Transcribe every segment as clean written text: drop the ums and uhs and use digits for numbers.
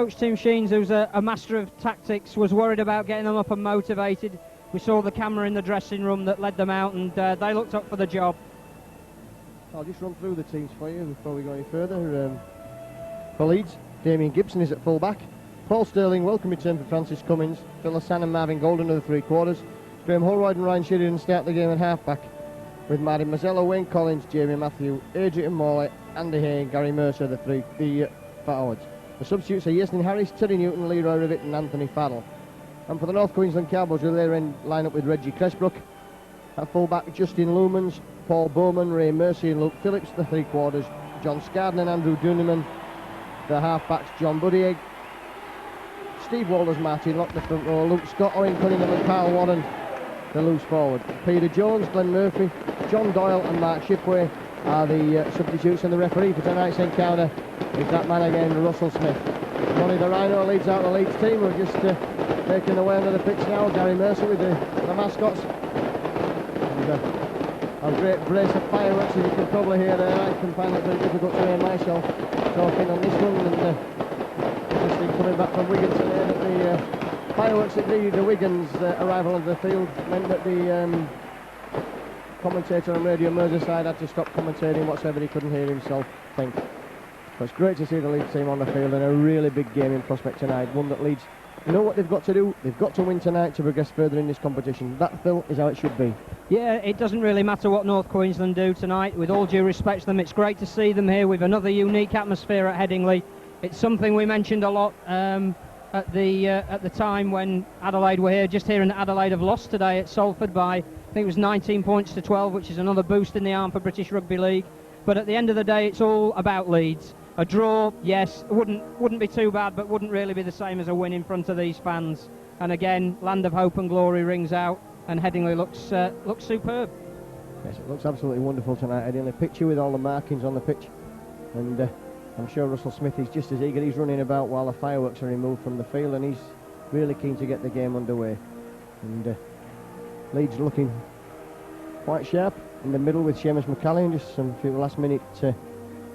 Coach Tim Sheens, who's a master of tactics, was worried about getting them up and motivated. We saw the camera in the dressing room that led them out, and they looked up for the job. I'll just run through the teams for you before we go any further. For Leeds, Damien Gibson is at full-back. Paul Sterling, welcome return for Francis Cummins. Phil Hassan and Marvin Golden are the three-quarters. Graham Holroyd and Ryan Sheridan start the game at half-back, with Martin Mazzella, Wayne Collins, Jamie Matthew, Adrian Morley, Andy Hay and Gary Mercer, the forwards. The substitutes are Yasmin Harris, Terry Newton, Leroy Rivet and Anthony Farrell. And for the North Queensland Cowboys, we'll then line up with Reggie Cresbrook. At full-back, Justin Lumans, Paul Bowman, Ray Mercy and Luke Phillips, the three-quarters. John Scarden and Andrew Duneman, the half-backs. John Buddieg, Steve Walters, Martin Locke, the front row. Luke Scott, Owen Cunningham and Carl Warren, the loose forward. Peter Jones, Glenn Murphy, John Doyle and Mark Shipway are the substitutes, and the referee for tonight's encounter is that man again, Russell Smith. Ronnie the Rhino leads out the Leeds team. We're just making their way under the pitch now. Gary Mercer with the mascots. And a great brace of fireworks, as you can probably hear there. I can find it very difficult to hear myself talking on this one. And just coming back from Wigan today, that the fireworks that greeted the Wigan's arrival on the field meant that the commentator on Radio Merseyside had to stop commentating whatsoever. He couldn't hear himself think. So it's great to see the Leeds team on the field, and a really big game in prospect tonight. One that Leeds know what they've got to do. They've got to win tonight to progress further in this competition. That, Phil, is how it should be. Yeah, it doesn't really matter what North Queensland do tonight. With all due respect to them, it's great to see them here with another unique atmosphere at Headingley. It's something we mentioned a lot at the time when Adelaide were here. Just hearing that Adelaide have lost today at Salford by, I think it was 19 points to 12, which is another boost in the arm for British Rugby League. But at the end of the day, it's all about Leeds. A draw, yes, wouldn't be too bad, but wouldn't really be the same as a win in front of these fans. And again, Land of Hope and Glory rings out, and Headingley looks superb. Yes, it looks absolutely wonderful tonight, Headingley. Picture with all the markings on the pitch, and I'm sure Russell Smith is just as eager. He's running about while the fireworks are removed from the field, and he's really keen to get the game underway. And Leeds looking quite sharp in the middle with Seamus McCallion, just some few last minute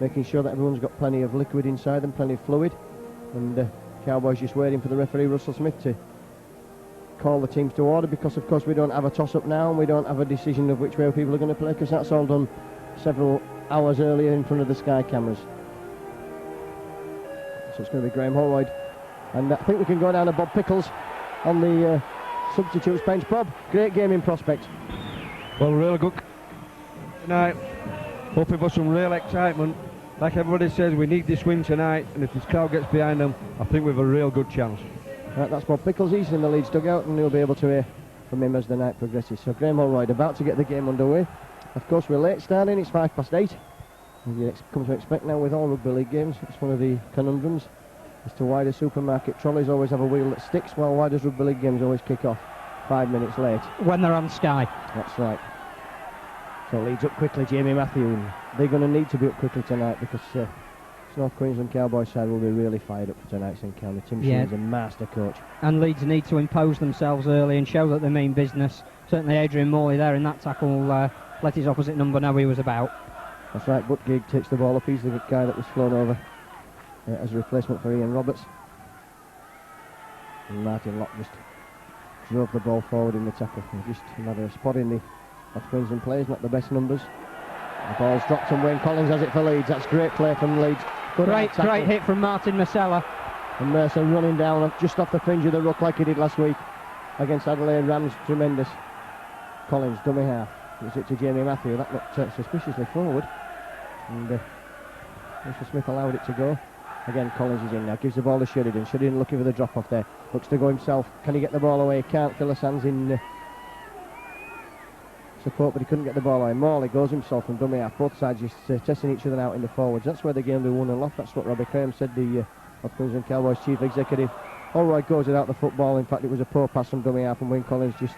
making sure that everyone's got plenty of liquid inside them, plenty of fluid. And Cowboys just waiting for the referee Russell Smith to call the teams to order, because of course we don't have a toss-up now, and we don't have a decision of which way people are going to play, because that's all done several hours earlier in front of the Sky cameras. So it's going to be Graham Holroyd, and I think we can go down to Bob Pickles on the substitutes bench. Bob, great game in prospect. Well, really good tonight. Hoping for some real excitement. Like everybody says, we need this win tonight, and if this crowd gets behind them, I think we've a real good chance. Right, that's Bob Pickles. He's in the Leeds dugout, and you'll be able to hear from him as the night progresses. So Graham Holroyd about to get the game underway. Of course, we're late starting. It's 8:05. As you come to expect now with all rugby league games, it's one of the conundrums as to why do supermarket trolleys always have a wheel that sticks. Well, why does rugby league games always kick off 5 minutes late? When they're on Sky. That's right. So Leeds up quickly, Jamie Matthew, and they're going to need to be up quickly tonight, because this North Queensland Cowboys side will be really fired up for tonight's encounter. Tim Sheens, a master coach. And Leeds need to impose themselves early and show that they mean business. Certainly Adrian Morley there in that tackle let his opposite number know he was about. That's right, Buttigieg takes the ball up. He's the guy that was flown over as a replacement for Ian Roberts. And Martin Locke just drove the ball forward in the tackle. Just a matter of spotting the North Queensland players, not the best numbers. The ball's dropped and Wayne Collins has it for Leeds. That's great play from Leeds. Great hit from Martin Mazzella. And Mercer running down just off the fringe of the ruck like he did last week against Adelaide Rams. Tremendous. Collins, dummy half. Gives it to Jamie Matthew. That looked suspiciously forward. And Mr. Smith allowed it to go. Again, Collins is in now. Gives the ball to Sheridan. Sheridan looking for the drop-off there. Looks to go himself. Can he get the ball away? Can't. Phil Hassan's in support, but he couldn't get the ball away. Morley goes himself from dummy half. Both sides just testing each other out in the forwards. That's where the game will be won and lost. That's what Robbie Graham said, the North Queensland Cowboys chief executive. Holroyd goes without the football. In fact, it was a poor pass from dummy half, and Wayne Collins just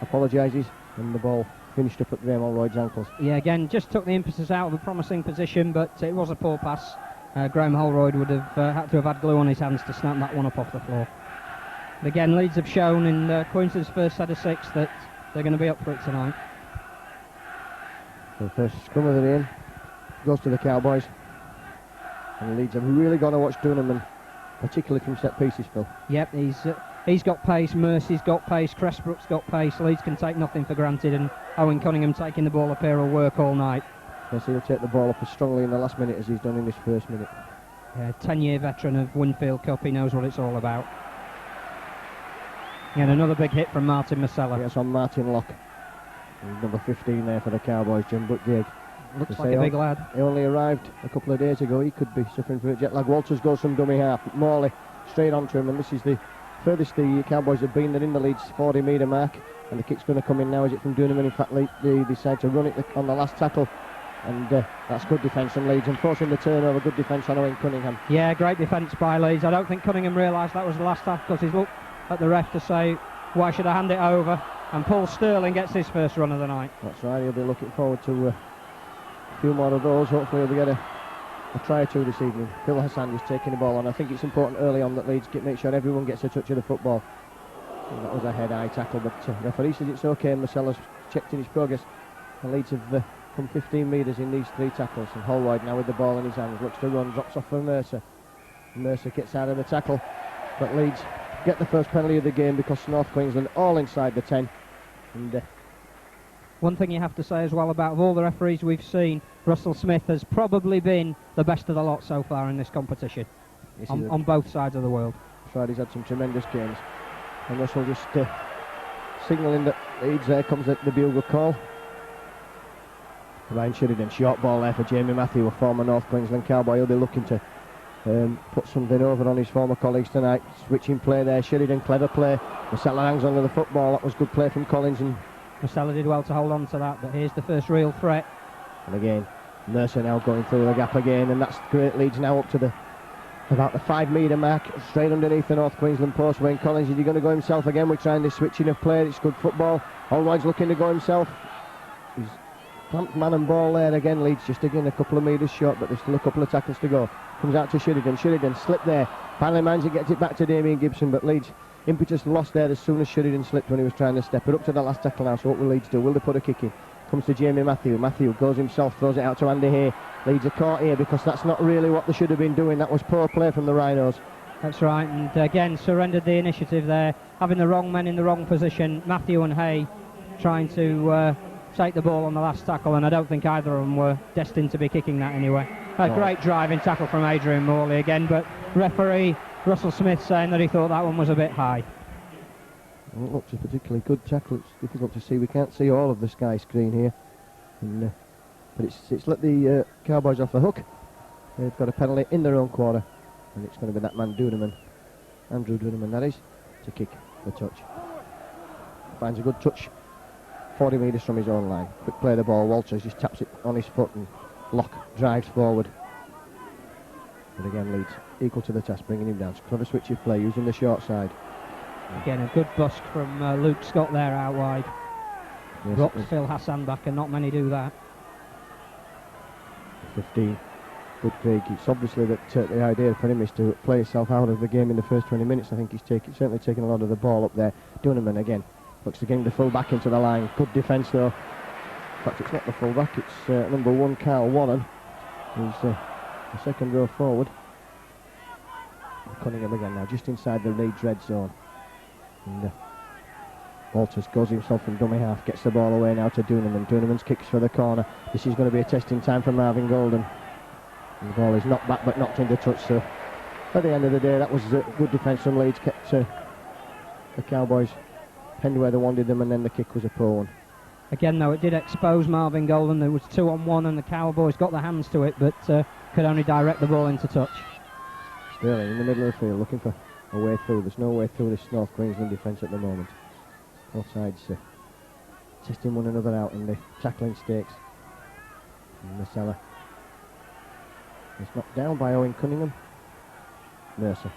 apologises, and the ball finished up at Graham Holroyd's ankles. Yeah, again, just took the impetus out of a promising position, but it was a poor pass. Graham Holroyd would have had to have had glue on his hands to snap that one up off the floor. But again, Leeds have shown in Queensland's first set of 6 that they're going to be up for it tonight. So the first scrum of the game goes to the Cowboys, and Leeds have really got to watch Duneman particularly from set pieces, Phil. Yep, he's got pace, Mercy's got pace, Cressbrook's got pace. Leeds can take nothing for granted, and Owen Cunningham taking the ball up here will work all night. Yes, he'll take the ball up as strongly in the last minute as he's done in this first minute. Yeah, 10-year veteran of Winfield Cup, he knows what it's all about. And another big hit from Martin Masella. Yes, on Martin Locke. He's number 15 there for the Cowboys, Jim Buckjig. Looks like a big lad. He only arrived a couple of days ago. He could be suffering from a jet lag. Walters goes from dummy half. Morley straight onto him, and this is the furthest the Cowboys have been. They're in the Leeds 40-metre mark, and the kick's going to come in now. Is it from Duneman? In fact, they decide to run it on the last tackle, and that's good defence from Leeds, and forcing the turnover. Good defence on Owen Cunningham. Yeah, great defence by Leeds. I don't think Cunningham realised that was the last tackle, because he's looked at the ref to say, why should I hand it over? And Paul Sterling gets his first run of the night. That's right, he'll be looking forward to a few more of those. Hopefully he'll get a try or two this evening. Phil Hassan is taking the ball on. I think it's important early on that Leeds make sure everyone gets a touch of the football. And that was a head-eye tackle, but the referee says it's okay. Marcella's checked in his progress. The Leeds have come 15 metres in these 3 tackles, and Holroyd now with the ball in his hands looks to run, drops off for Mercer. Mercer gets out of the tackle, but Leeds get the first penalty of the game because North Queensland all inside the 10. And one thing you have to say as well about of all the referees we've seen, Russell Smith has probably been the best of the lot so far in this competition, on both sides of the world. That's right, he's had some tremendous games. And Russell just signalling that Leeds, there comes the bugle call. Ryan Sheridan, short ball there for Jamie Matthew, a former North Queensland Cowboy. He'll be looking to put something over on his former colleagues tonight. Switching play there, Sheridan, clever play. Masella hangs on to the football. That was good play from Collins, and Masella did well to hold on to that, but here's the first real threat. And again, Mercer now going through the gap again, and that's great. Leeds now up to about the 5-metre mark, straight underneath the North Queensland post. Wayne Collins, is he going to go himself again? We're trying this switching of play. It's good football. Holroyd's looking to go himself. He's clamped man and ball there again. Leeds just again a couple of metres short, but there's still a couple of tackles to go. Comes out to Sheridan. Sheridan slipped there. Finally manages to get it back to Damien Gibson, but Leeds impetus lost there as soon as Sheridan slipped when he was trying to step it up to the last tackle now. So what will Leeds do? Will they put a kick in? Comes to Jamie Matthew. Matthew goes himself, throws it out to Andy Hay. Leeds are caught here because that's not really what they should have been doing. That was poor play from the Rhinos. That's right, and again surrendered the initiative there, having the wrong men in the wrong position. Matthew and Hay trying to take the ball on the last tackle, and I don't think either of them were destined to be kicking that anyway. A great driving tackle from Adrian Morley again, but referee Russell Smith saying that he thought that one was a bit high. Well, it looks a particularly good tackle. It's difficult to see. We can't see all of the sky screen here, and, but it's let the Cowboys off the hook. They've got a penalty in their own quarter, and it's going to be that man Duneman, Andrew Duneman that is, to kick the touch. Finds a good touch 40 metres from his own line. Quick play of the ball. Walters just taps it on his foot, and Locke drives forward. But again, Leeds equal to the task, bringing him down. It's a clever switch of play, using the short side. Again, a good busk from Luke Scott there out wide. Yes, Drops Phil Hassan back, and not many do that. 15. Good Craig. It's obviously that the idea for him is to play himself out of the game in the first 20 minutes. I think he's certainly taken a lot of the ball up there. Duneman again looks to getting the full back into the line. Good defence though. In fact, it's not the full back, it's number 1 Carl Warren, who's the second row forward. Cunningham again now, just inside the Leeds red zone. And Walters goes himself from dummy half, gets the ball away now to Duneman. Duneman's kicks for the corner. This is going to be a testing time for Marvin Golden. And the ball is knocked back but knocked into touch, so at the end of the day that was good defence from Leeds, kept the Cowboys penned where they wanted them, and then the kick was a poor one. Again though, it did expose Marvin Golden. There was 2-on-1 and the Cowboys got their hands to it, but could only direct the ball into touch. Sterling in the middle of the field looking for a way through. There's no way through this North Queensland defence at the moment. Both sides testing one another out in the tackling stakes. And Masella is knocked down by Owen Cunningham. Mercer.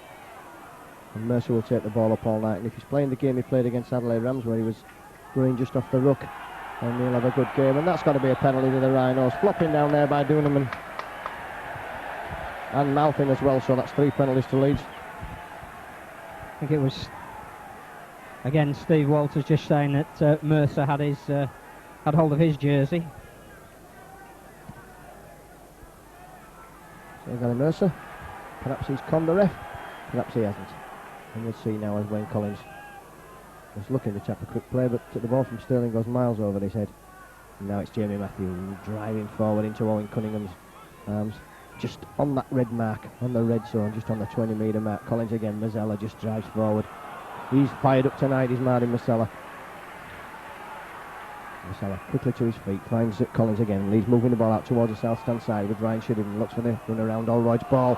And Mercer will take the ball up all night, and if he's playing the game he played against Adelaide Rams where he was going just off the ruck, and he'll have a good game, and that's got to be a penalty to the Rhinos. Flopping down there by Duneman and mouthing as well, so that's 3 penalties to Leeds. I think it was again Steve Walters just saying that Mercer had hold of his jersey. So Gary Mercer, perhaps he's conned the ref. Perhaps he hasn't. And we'll see now as Wayne Collins was looking to tap a quick play, but the ball from Sterling goes miles over his head. And now it's Jamie Matthew driving forward into Owen Cunningham's arms. Just on that red mark, on the red zone, just on the 20-metre mark. Collins again, Mazzella just drives forward. He's fired up tonight, he's Martin Mazzella. Mazzella quickly to his feet, finds Collins again, and he's moving the ball out towards the south stand side with Ryan Sheridan. Looks for the run around Holroyd's ball.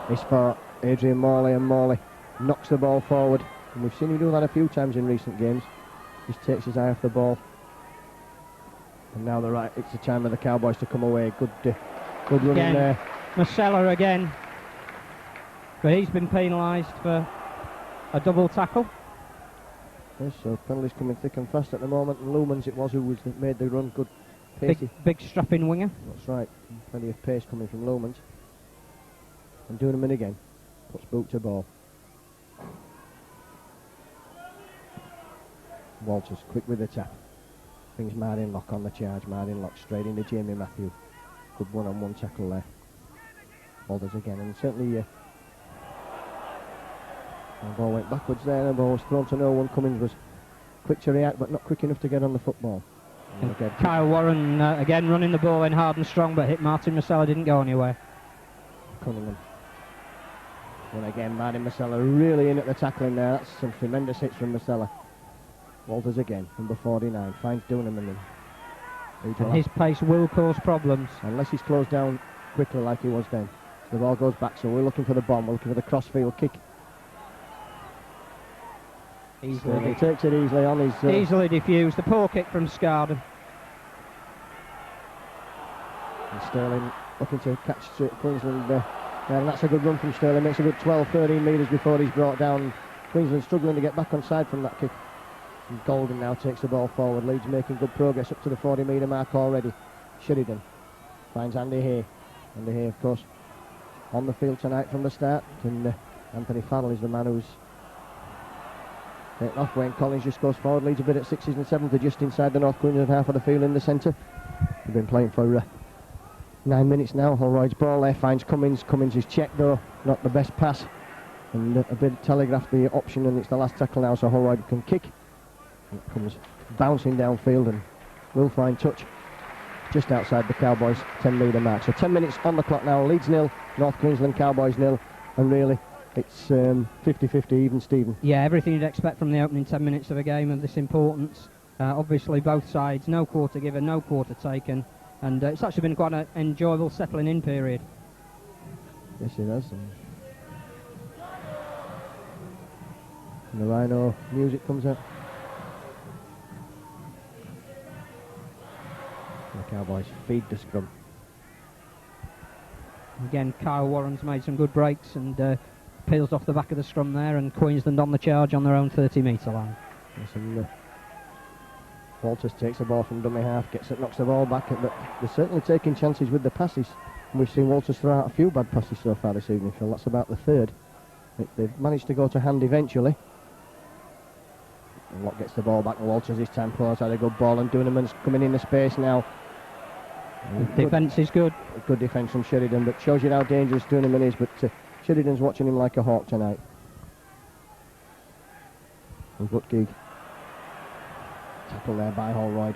It's for Adrian Morley, and Morley knocks the ball forward. And we've seen him do that a few times in recent games. Just takes his eye off the ball. And now it's the time of the Cowboys to come away. Good running there. Mazzella again. But he's been penalised for a double tackle. Yes, so penalties coming thick and fast at the moment. And Lumans it was who made the run. Good pacey. Big strapping winger. That's right. Plenty of pace coming from Lumans. And Duneman again. Puts boot to ball. Walters quick with the tap. Brings Martin Lock on the charge. Martin Lock straight into Jamie Matthew. Good one-on-one tackle there. Walters again, and certainly the ball went backwards there. The ball was thrown to no one. Cummins was quick to react, but not quick enough to get on the football. Again, Kyle Warren again running the ball in hard and strong, but hit Martin Mazzella, didn't go anywhere. Cunningham. And again, Martin Mazzella really in at the tackling there. That's some tremendous hits from Mazzella. Walters again, number 49, finds Duneman. And his pace will cause problems. Unless he's closed down quickly like he was then. The ball goes back, so we're looking for the bomb, we're looking for the cross-field kick. He takes it easily on his... easily diffused, the poor kick from Scarden. And Sterling looking to catch Queensland and that's a good run from Sterling, makes a good 12-13 metres before he's brought down. Queensland struggling to get back on side from that kick. And Golden now takes the ball forward. Leeds making good progress up to the 40-metre mark already. Sheridan finds Andy Hay. Andy Hay, of course, on the field tonight from the start. And Anthony Farrell is the man who's taken off. Wayne Collins just goes forward. Leeds a bit at 6s and 7s. They're just inside the North Queensland half of the field in the centre. They've been playing for 9 minutes now. Holroyd's ball there finds Cummins. Cummins is checked though. Not the best pass. And a bit telegraphed the option, and it's the last tackle now, so Holroyd can kick. It comes bouncing downfield and will find touch just outside the Cowboys 10-metre mark. So 10 minutes on the clock now. Leeds 0, North Queensland Cowboys 0, and really it's 50-50 even Stephen. Yeah, everything you'd expect from the opening 10 minutes of a game of this importance. Obviously both sides, no quarter given, no quarter taken, and it's actually been quite an enjoyable settling in period. Yes it has. And the Rhino music comes out. The Cowboys feed the scrum. Again, Kyle Warren's made some good breaks and peels off the back of the scrum there, and Queensland on the charge on their own 30-metre line. Yes, and Walters takes the ball from dummy half, knocks the ball back, but they're certainly taking chances with the passes. And we've seen Walters throw out a few bad passes so far this evening, Phil. That's about the third. They've managed to go to hand eventually. And Locke gets the ball back, and Walters this time pulls out a good ball, and Duneman's coming into space now. Defence is good. Good defence from Sheridan, but shows you how dangerous Duneman is, but Sheridan's watching him like a hawk tonight. And Gutgig. Tackle there by Holroyd.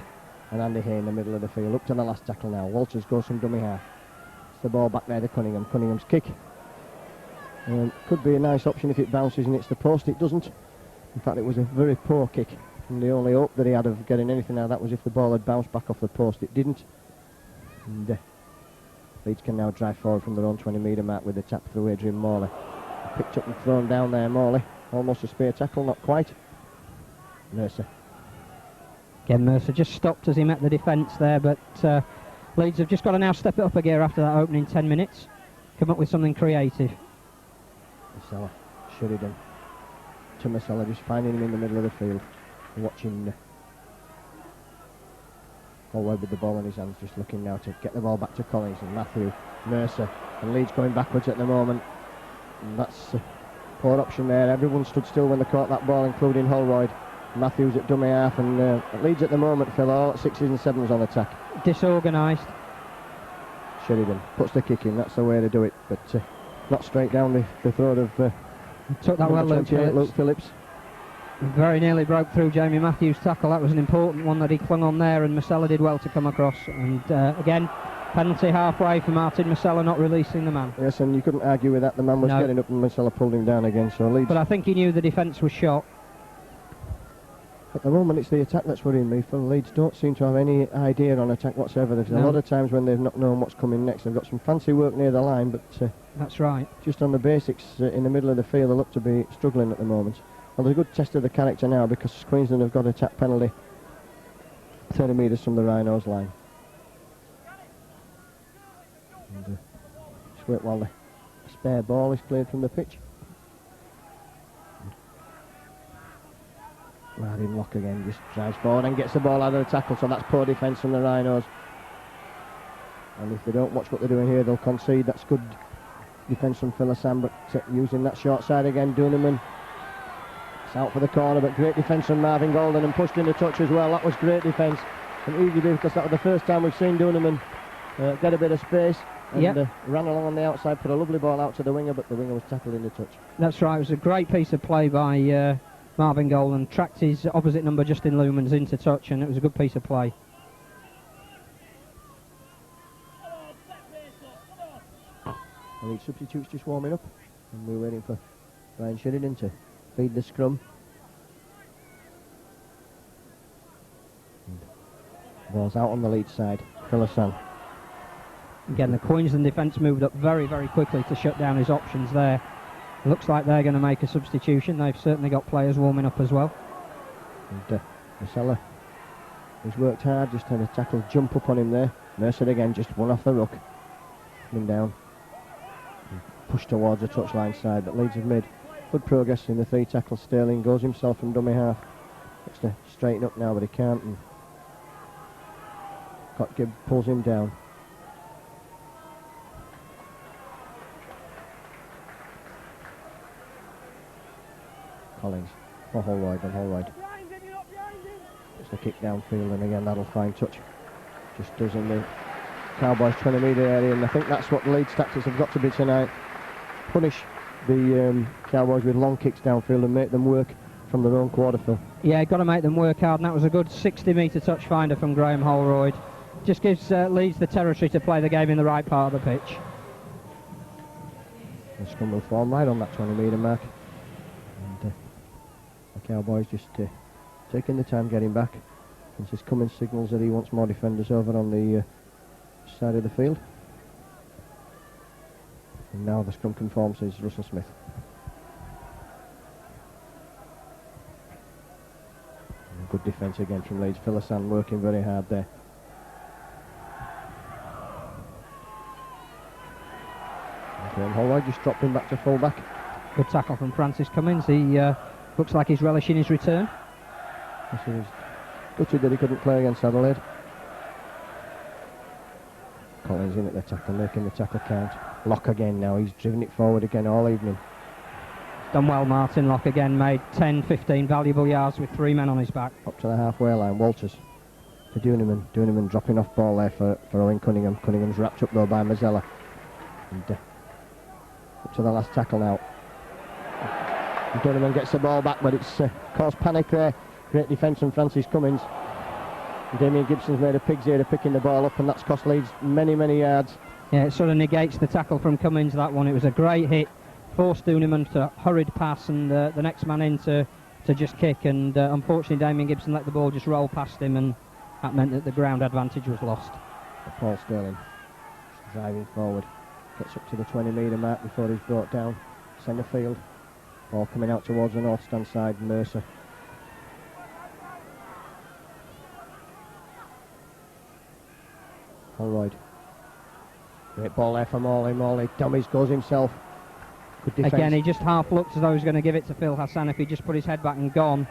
And Andy Hay in the middle of the field. Up to the last tackle now. Walters goes from dummy half. It's the ball back there to Cunningham. Cunningham's kick. Could be a nice option if it bounces and hits the post. It doesn't. In fact, it was a very poor kick. And the only hope that he had of getting anything out of that was if the ball had bounced back off the post. It didn't. And Leeds can now drive forward from their own 20-metre mark with the tap through Adrian Morley. Picked up and thrown down there, Morley. Almost a spear tackle, not quite. Mercer. Again, Mercer just stopped as he met the defence there, but Leeds have just got to now step it up a gear after that opening 10 minutes. Come up with something creative. Mazzella, Sheridan. To Mazzella, just finding him in the middle of the field. Watching Holroyd with the ball in his hands, just looking now to get the ball back to Collins and Matthew, Mercer, and Leeds going backwards at the moment. And that's a poor option there. Everyone stood still when they caught that ball, including Holroyd. Matthews at dummy half, and Leeds at the moment, Phil, all 6s and 7s on attack. Disorganised. Sheridan puts the kick in, that's the way to do it, but not straight down the throat of Took that well, Number Luke 28, Phillips. Luke Phillips. Very nearly broke through Jamie Matthews' tackle. That was an important one that he clung on there, and Masella did well to come across. And again, penalty halfway for Martin Masella not releasing the man. Yes, and you couldn't argue with that. The man was No. getting up and Masella pulled him down again. So Leeds, But I think he knew the defence was shot. at the moment, it's the attack that's worrying me. For Leeds don't seem to have any idea on attack whatsoever. There's a No. lot of times when they've not known what's coming next. They've got some fancy work near the line, but That's right. just on the basics in the middle of the field, they look to be struggling at the moment. Well, there's a good test of the character now because Queensland have got a tap penalty 30 metres from the Rhinos line. And, just wait while the spare ball is cleared from the pitch. Martin Locke again just drives forward and gets the ball out of the tackle, so that's poor defence from the Rhinos. And if they don't watch what they're doing here, they'll concede. That's good defence from Philosan, but using that short side again, Duneman. It's out for the corner, but great defence from Marvin Golden and pushed in the touch as well. That was great defence. And easy because that was the first time we've seen Duneman get a bit of space and ran along on the outside, put a lovely ball out to the winger, but the winger was tackled in the touch. That's right. It was a great piece of play by Marvin Golden. Tracked his opposite number, Justin Lumans, into touch, and it was a good piece of play. And the substitutes just warming up, and we're waiting for Ryan Sheridan to feed the scrum. And ball's out on the lead side, Philosan. Again, the Queensland defence moved up very, very quickly to shut down his options there. Looks like they're going to make a substitution. They've certainly got players warming up as well. And Masella, who's worked hard, just had a tackle jump up on him there. Mercer again, just one off the ruck, coming down. Pushed towards the touchline side, but Leeds have made good progress in the 3 tackles. Sterling goes himself from dummy half. Looks to straighten up now, but he can't. And Gibb pulls him down. Collins for Holroyd, and Holroyd just a kick downfield, and again that'll find touch. Just does in the Cowboys 20 metre area, and I think that's what the Leeds tactics have got to be tonight. Punish the Cowboys with long kicks downfield and make them work from their own quarter fill. Yeah, got to make them work hard, and that was a good 60 metre touch finder from Graham Holroyd. Just gives Leeds the territory to play the game in the right part of the pitch. The scrum will form right on that 20 metre mark, and the Cowboys just taking the time getting back. Francis Cummins signals that he wants more defenders over on the side of the field. And now the scrum conforms is Russell Smith. And good defence again from Leeds. Philosan working very hard there. And Holroyd just dropped him back to full back. Good tackle from Francis Cummins. He looks like he's relishing his return. This is gutted that he couldn't play against Adelaide. Collins in at the tackle, making the tackle count. Locke again now, he's driven it forward again all evening. Done well, Martin Locke again, made 10, 15 valuable yards with 3 men on his back. Up to the halfway line, Walters to Duneman. Duneman dropping off ball there for Owen Cunningham. Cunningham's wrapped up though by Mazzella. And up to the last tackle now. And Duneman gets the ball back, but it's caused panic there. Great defence from Francis Cummins. And Damien Gibson's made a pig's ear of picking the ball up, and that's cost Leeds many, many yards. Yeah, it sort of negates the tackle from Cummins, that one. It was a great hit, forced Duneman to hurried pass, and the next man in to just kick, and unfortunately Damien Gibson let the ball just roll past him, and that meant that the ground advantage was lost. Paul Sterling driving forward, gets up to the 20 metre mark before he's brought down centre field. Ball coming out towards the north stand side, Mercer. Holroyd. Great ball there for Morley. Morley dummies, goes himself. Good defence. Again, he just half looked as though he was going to give it to Phil Hassan if he just put his head back and gone.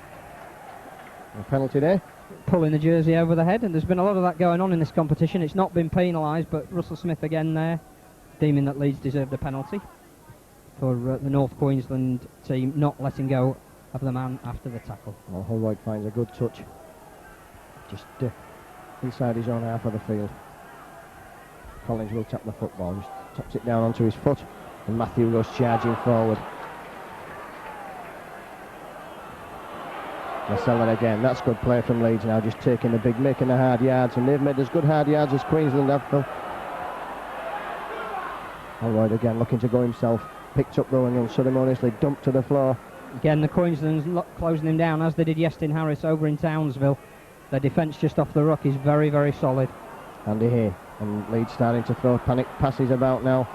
A penalty there. Pulling the jersey over the head, and there's been a lot of that going on in this competition. It's not been penalised, but Russell Smith again there, deeming that Leeds deserved a penalty for the North Queensland team not letting go of the man after the tackle. Well, Holroyd finds a good touch. Just inside his own half of the field. Collins will tap the football, just taps it down onto his foot, and Matthew goes charging forward. Lascelles again. That's good play from Leeds now, just taking the big, making the hard yards, and they've made as good hard yards as Queensland have, Phil. Holroyd again looking to go himself. Picked up though and unceremoniously dumped to the floor. Again, the Queensland's closing him down, as they did Iestyn Harris over in Townsville. Their defence just off the ruck is very, very solid. Andy here, and Leeds starting to throw panic passes about now.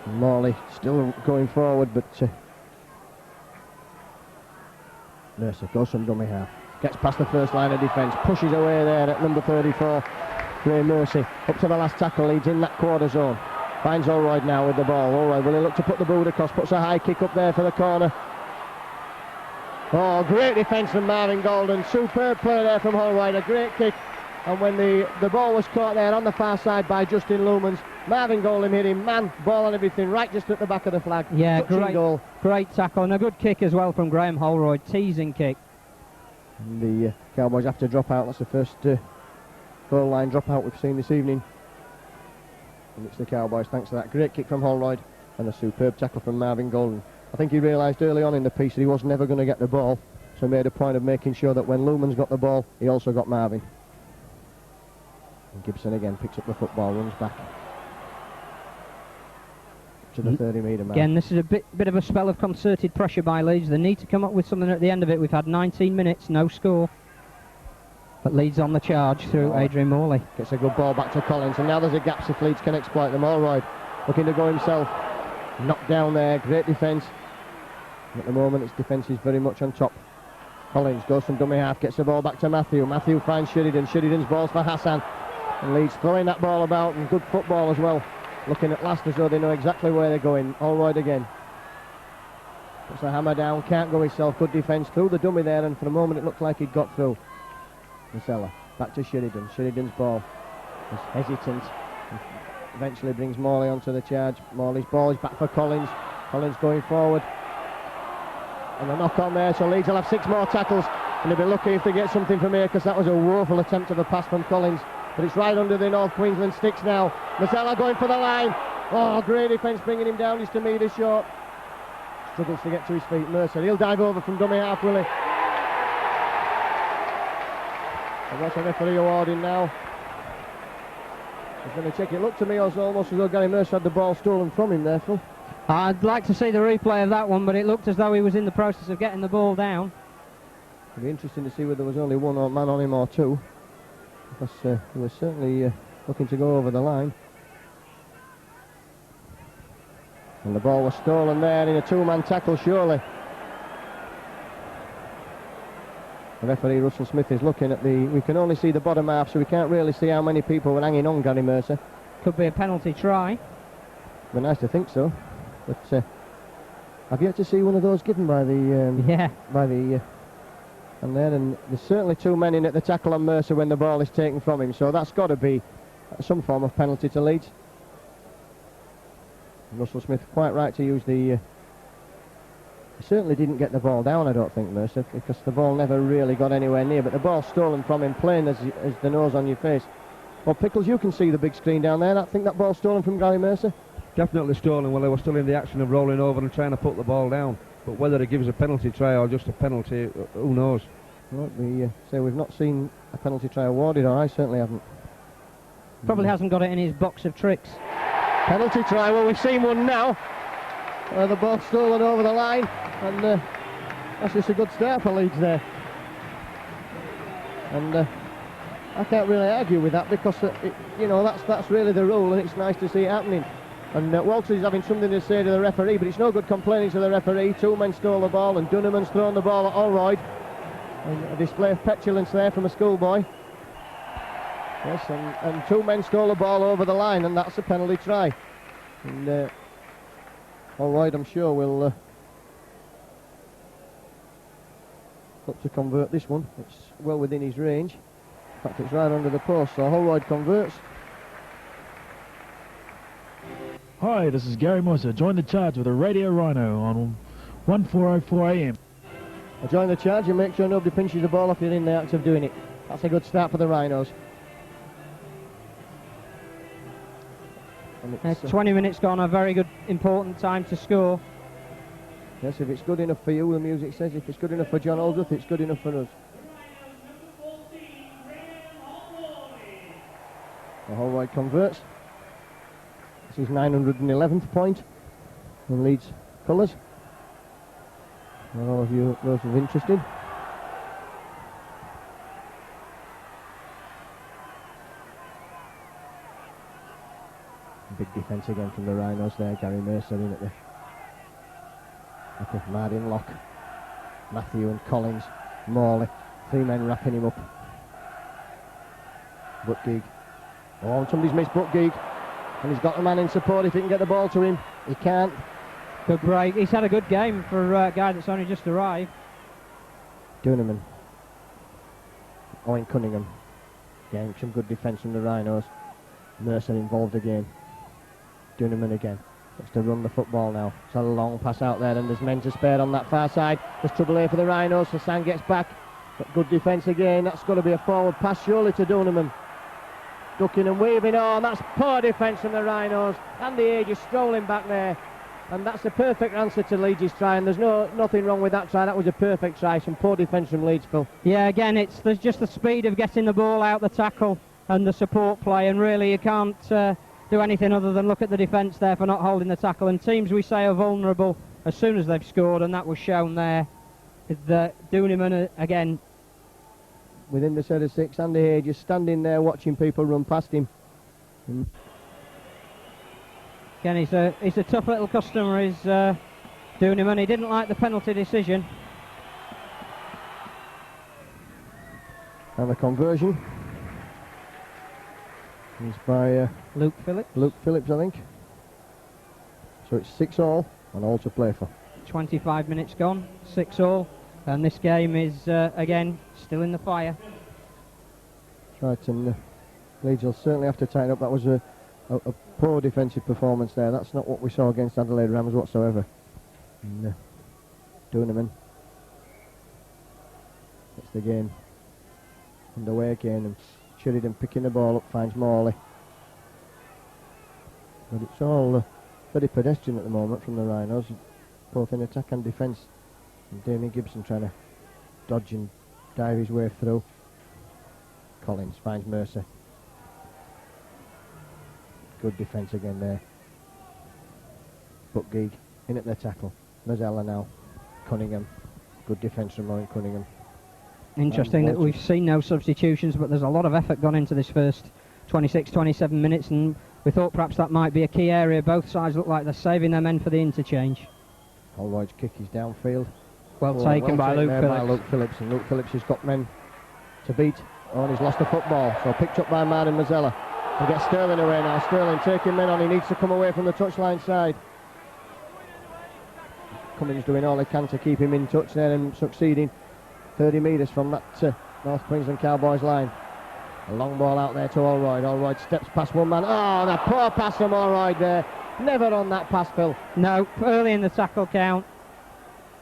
Morley still going forward, but Mercer goes from dummy half. Gets past the first line of defence, pushes away there at number 34, Ray Mercy. Up to the last tackle, Leeds in that quarter zone. Finds Holroyd now with the ball. Holroyd will he look to put the boot across, puts a high kick up there for the corner. Oh, great defence from Marvin Golden. Superb play there from Holroyd, a great kick. And when the ball was caught there on the far side by Justin Lumans, Marvin Golden hit him, man, ball and everything, right just at the back of the flag. Yeah, goal. Great tackle, and a good kick as well from Graham Holroyd, teasing kick. And the Cowboys have to drop out. That's the first goal line drop out we've seen this evening. And it's the Cowboys thanks to that great kick from Holroyd and a superb tackle from Marvin Golden. I think he realised early on in the piece that he was never going to get the ball, so he made a point of making sure that when Lumans got the ball, he also got Marvin. And Gibson again picks up the football, runs back to the 30-metre mark. Again, this is a bit of a spell of concerted pressure by Leeds. They need to come up with something at the end of it. We've had 19 minutes, no score. But Leeds on the charge through Adrian Morley. Gets a good ball back to Collins, and now there's a gap if Leeds can exploit them. Holroyd looking to go himself. Knocked down there, great defence. At the moment, its defence is very much on top. Collins goes from dummy half, gets the ball back to Matthew. Matthew finds Sheridan. Sheridan's ball's for Hassan. And Leeds throwing that ball about, and good football as well. Looking at last as though they know exactly where they're going. Holroyd again. Puts the hammer down, can't go himself. Good defence through the dummy there, and for a moment it looked like he'd got through. Lascelles back to Sheridan. Sheridan's ball is hesitant. Eventually brings Morley onto the charge. Morley's ball is back for Collins. Collins going forward. And a knock on there, so Leeds will have 6 more tackles. And they'll be lucky if they get something from here, because that was a woeful attempt of a pass from Collins. But it's right under the North Queensland sticks now. Lascelles going for the line. Oh, great defence bringing him down just a metre short. Struggles to get to his feet. Mercer, he'll dive over from dummy half, will he? And what's the referee awarding now? He's going to check it. Looked to me almost as though Gary Mercer had the ball stolen from him there, Phil. I'd like to see the replay of that one, but it looked as though he was in the process of getting the ball down. It'll be interesting to see whether there was only one man on him or two, because he was certainly looking to go over the line. And the ball was stolen there in a 2-man tackle, surely. The referee, Russell Smith, is looking at we can only see the bottom half, so we can't really see how many people were hanging on Gary Mercer. Could be a penalty try. Be nice to think so, but I've yet to see one of those given by the and there's certainly 2 men in at the tackle on Mercer when the ball is taken from him, so that's got to be some form of penalty to Leeds. Russell Smith quite right to use he certainly didn't get the ball down, I don't think, Mercer, because the ball never really got anywhere near, but the ball stolen from him, plain as the nose on your face. Well, Pickles, you can see the big screen down there. I think that ball stolen from Gary Mercer. Definitely stolen while they were still in the action of rolling over and trying to put the ball down. But whether it gives a penalty try or just a penalty, who knows? Well, we say we've not seen a penalty try awarded, or I certainly haven't. Probably hasn't got it in his box of tricks. Penalty try, well, we've seen one now. The ball stolen over the line, and that's just a good start for Leeds there. And I can't really argue with that, because that's really the rule, and it's nice to see it happening. And Walters is having something to say to the referee, but it's no good complaining to the referee. 2 men stole the ball, and Dunneman's thrown the ball at Holroyd. And a display of petulance there from a schoolboy. Yes, and 2 men stole the ball over the line, and that's a penalty try. And Holroyd, I'm sure, will look to convert this one. It's well within his range. In fact, it's right under the post, so Holroyd converts. Hi, this is Gary Mercer. Join the charge with a Radio Rhino on 1404 AM. Join the charge and make sure nobody pinches the ball off you in the act of doing it. That's a good start for the Rhinos. And 20 minutes gone, a very good, important time to score. Yes, if it's good enough for you, the music says, if it's good enough for John Aldworth, it's good enough for us. The Holroyd converts. This is 911th point in Leeds colours. For all of you, those who are interested. Big defence again from the Rhinos there. Gary Mercer in at the Martin Locke, Matthew and Collins, Morley, 3 men wrapping him up. Buttigieg. Oh, somebody's missed Buttigieg, and he's got the man in support if he can get the ball to him. He can't. Good break. He's had a good game for a guy that's only just arrived. Duneman. Owen Cunningham. Again, some good defence from the Rhinos. Mercer involved again. Duneman again. Looks to run the football now. It's a long pass out there, and there's men to spare on that far side. There's trouble here for the Rhinos. Hassan gets back. But good defence again. That's got to be a forward pass surely to Duneman. Ducking and weaving on. That's poor defence from the Rhinos. Andy Hay just strolling back there. And that's the perfect answer to Leeds' try, and there's nothing wrong with that try. That was a perfect try. Some poor defence from Leeds, Phil. Yeah, again, there's just the speed of getting the ball out the tackle and the support play, and really you can't do anything other than look at the defence there for not holding the tackle. And teams, we say, are vulnerable as soon as they've scored, and that was shown there. Duneman again. Within the set of 6, Andy Hay just standing there watching people run past him. Again, he's a tough little customer, is Duneman. He didn't like the penalty decision. And the conversion is by Luke Phillips. Luke Phillips, I think. So it's 6-all and all to play for. 25 minutes gone, 6-all. And this game is, again, still in the fire. Right, and Leeds will certainly have to tighten up. That was a poor defensive performance there. That's not what we saw against Adelaide Rams whatsoever. And, Duneman. That's the game underway again, and Sheridan picking the ball up, finds Morley. But it's all very pedestrian at the moment from the Rhinos, both in attack and defence. And Damien Gibson trying to dodge and dive his way through. Collins finds Mercer. Good defence again there. Buttigieg in at the tackle. Mazzella now. Cunningham. Good defence from Owen Cunningham. Interesting that we've seen no substitutions, but there's a lot of effort gone into this first 26, 27 minutes, and we thought perhaps that might be a key area. Both sides look like they're saving their men for the interchange. Holroyd's kick is downfield. Well taken by Luke Phillips. And Luke Phillips has got men to beat. Oh, and he's lost the football. So picked up by Martin Mazzella. He gets Sterling away now. Sterling taking men on. He needs to come away from the touchline side. Cummins doing all he can to keep him in touch there and succeeding. 30 metres from that North Queensland Cowboys line. A long ball out there to Holroyd. Holroyd steps past one man. Oh, and a poor pass from Holroyd there. Never on that pass, Phil. No, early in the tackle count.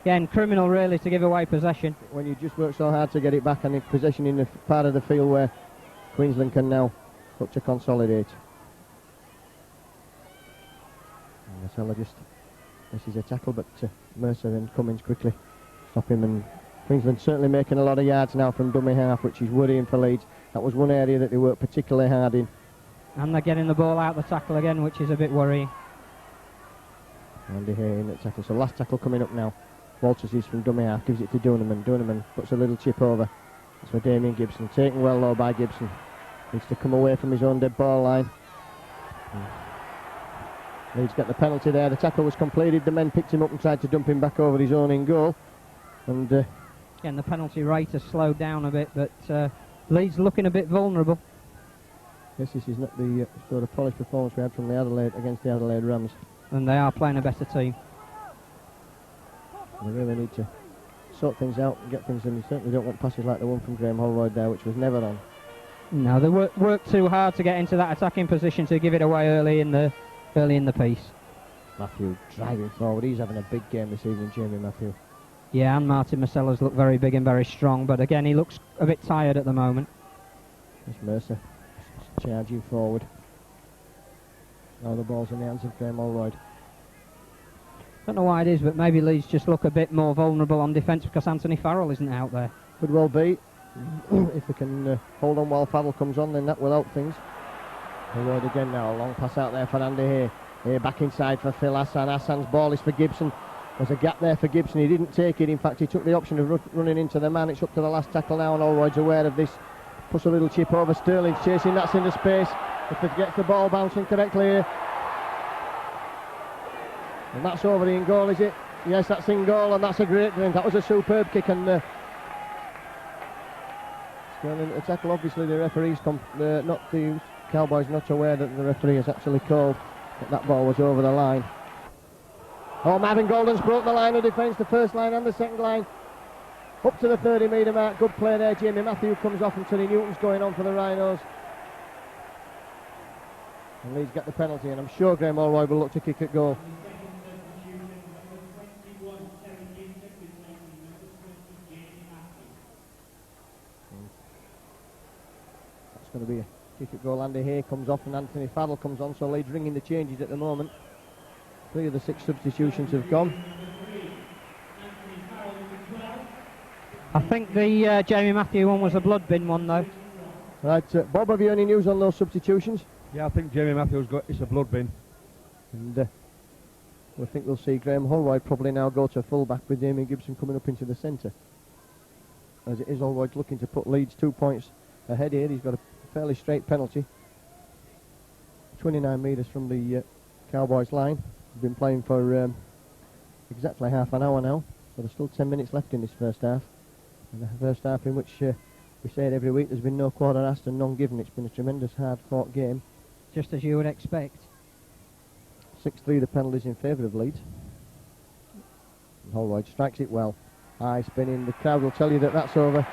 Again, criminal really to give away possession. When you just work so hard to get it back and in possession in the part of the field where Queensland can now look to consolidate. Marcella just misses a tackle, but Mercer and Cummins quickly stop him, and Queensland certainly making a lot of yards now from dummy half, which is worrying for Leeds. That was one area that they worked particularly hard in. And they're getting the ball out the tackle again, which is a bit worrying. Andy Hay in the tackle. So last tackle coming up now. Walters is from dummy half, gives it to Duneman. Duneman puts a little chip over. That's for Damien Gibson. Taken well low by Gibson. Needs to come away from his own dead ball line. Leeds get the penalty there. The tackle was completed. The men picked him up and tried to dump him back over his own in goal. And again, the penalty rate has slowed down a bit, but Leeds looking a bit vulnerable. Yes, this is not the sort of polished performance we had from the Adelaide against the Adelaide Rams. And they are playing a better team. They really need to sort things out and get things in. You certainly don't want passes like the one from Graham Holroyd there, which was never on. No, they worked too hard to get into that attacking position to give it away early in the piece. Matthew driving forward. He's having a big game this evening, Jamie Matthew. Yeah, and Martin Marcella's look very big and very strong, but again, he looks a bit tired at the moment. There's Mercer charging forward. Now the ball's in the hands of Graham Holroyd. Don't know why it is, but maybe Leeds just look a bit more vulnerable on defence because Anthony Farrell isn't out there. Could well be. If we can hold on while Farrell comes on, then that will help things. Forward again now, a long pass out there for Andy Hay. Hay back inside for Phil Hassan. Hassan's ball is for Gibson. There's a gap there for Gibson. He didn't take it. In fact, he took the option of running into the man. It's up to the last tackle now, and Holroyd's aware of this. Puts a little chip over. Sterling's chasing. That's into space. If he gets the ball bouncing correctly here. And that's over the in goal, is it? Yes, that's in goal, and that's a great game. That was a superb kick, and Sterling to tackle. Obviously, the referee's not the Cowboys not aware that the referee has actually called that ball was over the line. Oh, Marvin Golden's broke the line of defence, the first line and the second line. Up to the 30-metre mark. Good play there. Jamie Matthew comes off, and Tony Newton's going on for the Rhinos. And Leeds get the penalty, and I'm sure Graham Holroyd will look to kick at goal. That's going to be a kick at goal. Andy Hay comes off and Anthony Farrell comes on, so Leeds ringing the changes at the moment. 3 of the 6 substitutions have gone. I think the Jamie Matthew one was a blood bin one though. Right, Bob, have you any news on those substitutions? Yeah, I think Jamie Matthews got it's a blood bin. And we think we'll see Graham Holroyd probably now go to full-back with Damien Gibson coming up into the centre. As it is, Holroyd's looking to put Leeds 2 points ahead here. He's got a fairly straight penalty. 29 metres from the Cowboys line. We've been playing for exactly half an hour now, so there's still 10 minutes left in this first half. And the first half in which we say it every week, there's been no quarter asked and none given. It's been a tremendous hard-fought game. Just as you would expect. 6-3 the penalties in favour of Leeds. And Holroyd strikes it well. High spinning. The crowd will tell you that that's over.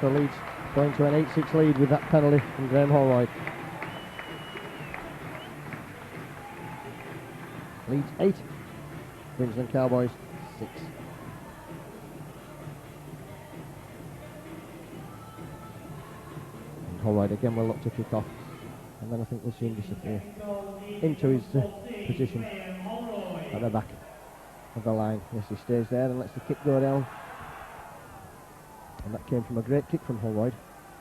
So Leeds going to an 8-6 lead with that penalty from Graham Holroyd. Leeds 8, Queensland Cowboys 6. And Holroyd again will look to kick off, and then I think we'll see him disappear into his position at the back of the line. Yes, he stays there and lets the kick go down, and that came from a great kick from Holroyd.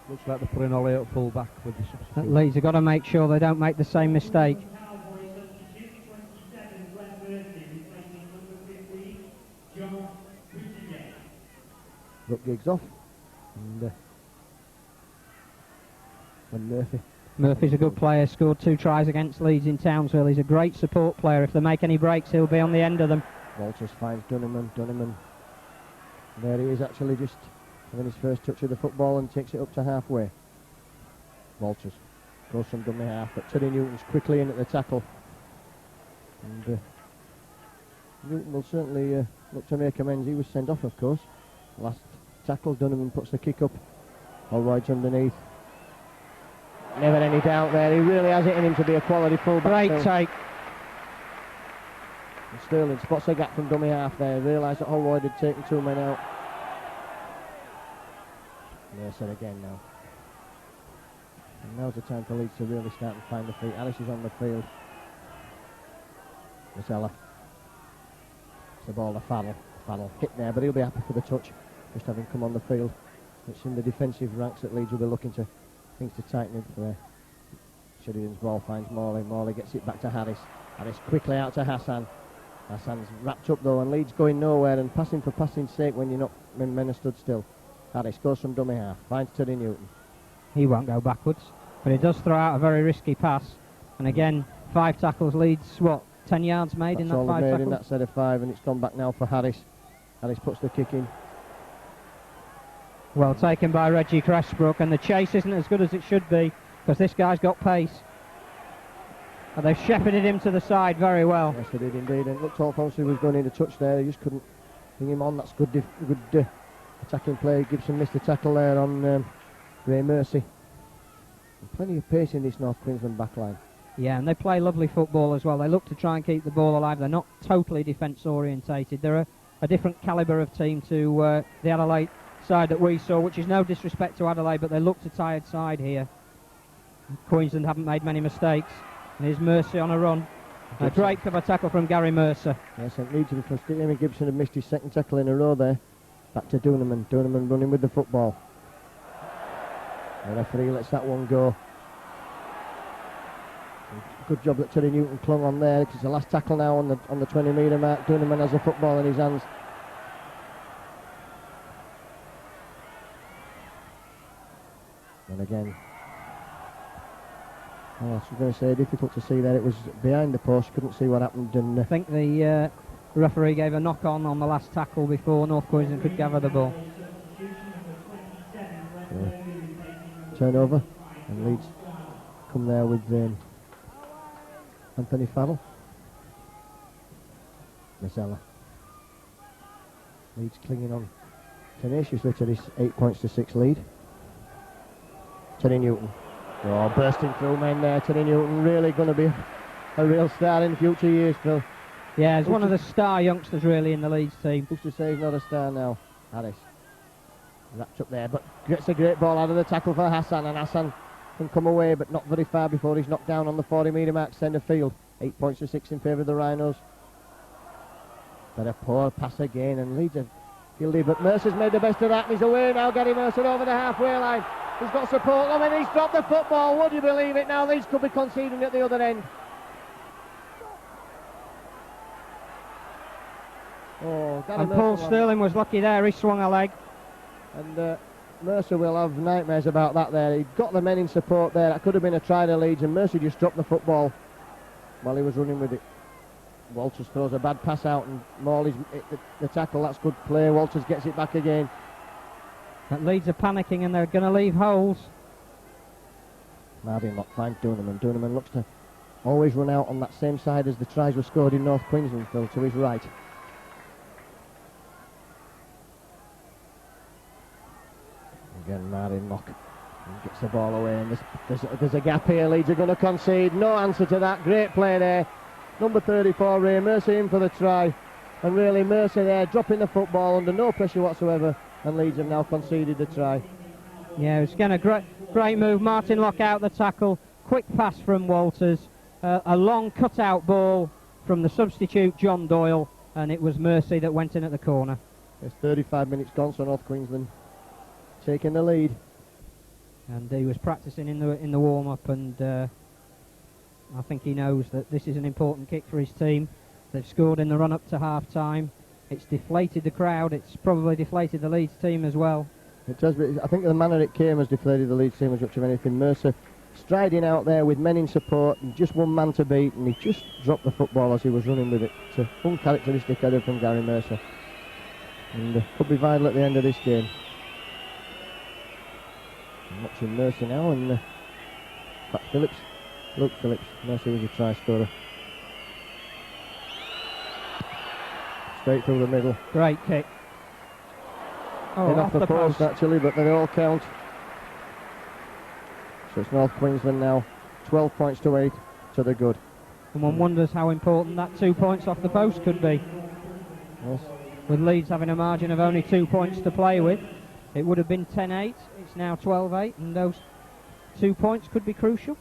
Looks like they're putting Ollie at full back with the substitution. Leeds have got to make sure they don't make the same mistake. Gigs off, and Murphy. Murphy's a good player, scored 2 tries against Leeds in Townsville. He's a great support player. If they make any breaks, he'll be on the end of them. Walters finds Dunneman. There he is, actually just having his first touch of the football and takes it up to halfway. Walters goes from dummy half, but Teddy Newton's quickly in at the tackle. And Newton will certainly look to make amends. He was sent off, of course. Last tackle, Dunneman puts the kick up. Holroyd's underneath. Never any doubt there. He really has it in him to be a quality fullback. Great take. And Sterling spots a gap from dummy half there. Realised that Holroyd had taken 2 men out. Mercer again now. And now's the time for Leeds to really start and find the feet. Alice is on the field. Rosella. It's the ball to Farrell. Farrell hit there, but he'll be happy for the touch, just having come on the field. It's in the defensive ranks that Leeds will be looking to things to tighten up there. Sheridan's ball finds Morley. Morley gets it back to Harris. Harris quickly out to Hassan. Hassan's wrapped up though, and Leeds going nowhere, and passing for passing's sake when men are stood still. Harris goes from dummy half, finds Teddy Newton. He won't go backwards, but he does throw out a very risky pass. And again, 5 tackles. Leeds, 10 yards made in that 5 tackles? In that set of 5, and it's gone back now for Harris. Harris puts the kick in. Well taken by Reggie Cressbrook, and the chase isn't as good as it should be because this guy's got pace. And they've shepherded him to the side very well. Yes, they did indeed. And it looked Alphonse was going in a touch there. He just couldn't bring him on. That's good attacking play. Gibson missed the tackle there on Ray Mercy. And plenty of pace in this North Queensland backline. Yeah, and they play lovely football as well. They look to try and keep the ball alive. They're not totally defence orientated. They're a different calibre of team to the Adelaide side that we saw, which is no disrespect to Adelaide, but they looked a tired side here. Queensland haven't made many mistakes. And here's Mercy on a run. A great cover tackle from Gary Mercer. Yes, it needs to because Damien Gibson had missed his second tackle in a row there. Back to Duneman. Duneman running with the football. The referee lets that one go. Good job that Terry Newton clung on there. It's the last tackle now on the 20-metre mark. Duneman has the football in his hands. And again, I was going to say, difficult to see there. It was behind the post. Couldn't see what happened. And I think the referee gave a knock on the last tackle before North Queensland could gather the ball. Turnover, and Leeds come there with Anthony Farrell. Mazzella. Leeds clinging on tenaciously to this 8-6 lead. Terry Newton. Oh, bursting through men there. Terry Newton really going to be a real star in future years, Phil. Yeah, he's one of the star youngsters really in the Leeds team. Who's to say he's not a star now? Harris. Wrapped up there, but gets a great ball out of the tackle for Hassan, and Hassan can come away, but not very far before he's knocked down on the 40-metre mark, centre field. 8-6 in favour of the Rhinos. But a poor pass again, and Leeds are guilty, but Mercer's made the best of that, and he's away now. Gary Mercer over the halfway line. He's got support coming, he's dropped the football. Would you believe it now? Leeds could be conceding at the other end. Oh, Gary And Mercer Paul Sterling was lucky there, he swung a leg. And Mercer will have nightmares about that there. He got the men in support there. That could have been a try to Leeds, and Mercer just dropped the football while he was running with it. Walters throws a bad pass out, and Morley's the tackle. That's good play. Walters gets it back again. But Leeds are panicking and they're going to leave holes. Marvin Lock finds Duneman. Duneman looks to always run out on that same side as the tries were scored in North Queensland, Phil, to his right. Again, Marvin Lock gets the ball away, and there's a gap here. Leeds are going to concede. No answer to that. Great play there. Number 34, Ray Mercer in for the try. And really, Mercer there dropping the football under no pressure whatsoever. And Leeds have now conceded the try. Yeah, it's again a great move. Martin Lock out the tackle. Quick pass from Walters. A long cut-out ball from the substitute, John Doyle. And it was Mercy that went in at the corner. There's 35 minutes gone, so North Queensland taking the lead. And he was practicing in the warm-up, and I think he knows that this is an important kick for his team. They've scored in the run-up to half-time. It's deflated the crowd. It's probably deflated the Leeds team as well. It does, but I think the manner it came has deflated the Leeds team as much of anything. Mercer striding out there with men in support and just one man to beat, and he just dropped the football as he was running with it. It's an uncharacteristic header from Gary Mercer, and could be vital at the end of this game. I'm watching Mercer now, and Pat Phillips, Luke Phillips. Mercer was a try scorer. Straight through the middle. Great kick. Oh, In off the post actually, but they all count. So it's North Queensland now, 12 points to 8 to the good. And one wonders how important that 2 points off the post could be. Yes. With Leeds having a margin of only 2 points to play with, it would have been 10-8. It's now 12-8, and those 2 points could be crucial.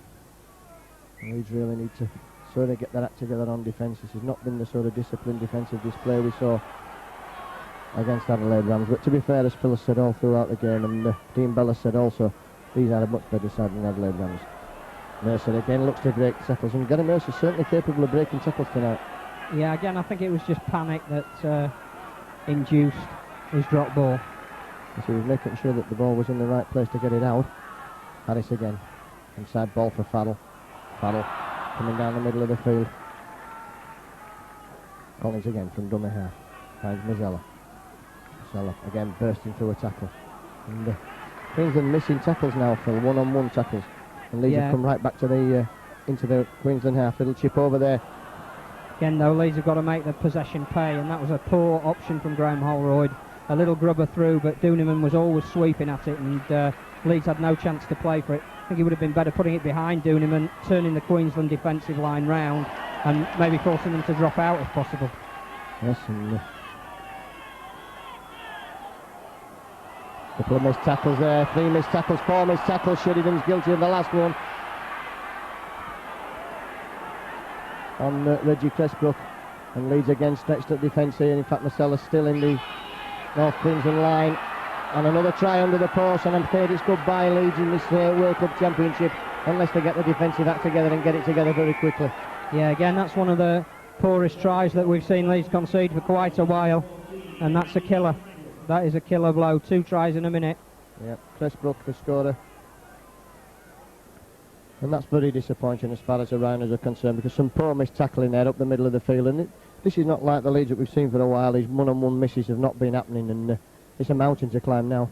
Leeds really need to sort of get their act together on defence. This has not been the sort of disciplined defensive display we saw against Adelaide Rams. But to be fair, as Phil has said all throughout the game, and Dean Bell said also, these are a much better side than Adelaide Rams. Mercer again looks to break tackles, and Gary Mercer is certainly capable of breaking tackles tonight. Yeah, again, I think it was just panic that induced his drop ball. So he was making sure that the ball was in the right place to get it out. Harris again. Inside ball for Farrell. Farrell coming down the middle of the field. Collins again from dummy half. Finds Mazzella. Mazzella again bursting through a tackle. And Queensland missing tackles now, Phil. One-on-one tackles. And Leeds have come right back to the into the Queensland half. Little chip over there. Again, though, Leeds have got to make the possession pay, and that was a poor option from Graham Holroyd. A little grubber through, but Duneman was always sweeping at it, and Leeds had no chance to play for it. I think it would have been better putting it behind Duneman, turning the Queensland defensive line round, and maybe forcing them to drop out if possible. Yes, and a couple of missed tackles there, 3 missed tackles, 4 missed tackles. Sheridan's guilty of the last one. on Reggie Cressbrook, and Leeds again stretched at defence here. In fact, Marcella's still in the North Queensland line, and another try under the post, and I'm afraid it's goodbye Leeds in this World Cup Championship unless they get the defensive act together and get it together very quickly. Yeah, again, that's one of the poorest tries that we've seen Leeds concede for quite a while, and that's a killer. That is a killer blow. 2 tries in a minute. Yep, Cressbrook the scorer. And that's very disappointing as far as the Rhinos are concerned, because some poor missed tackling there up the middle of the field, and this is not like the Leeds that we've seen for a while. These one-on-one misses have not been happening, and it's a mountain to climb now.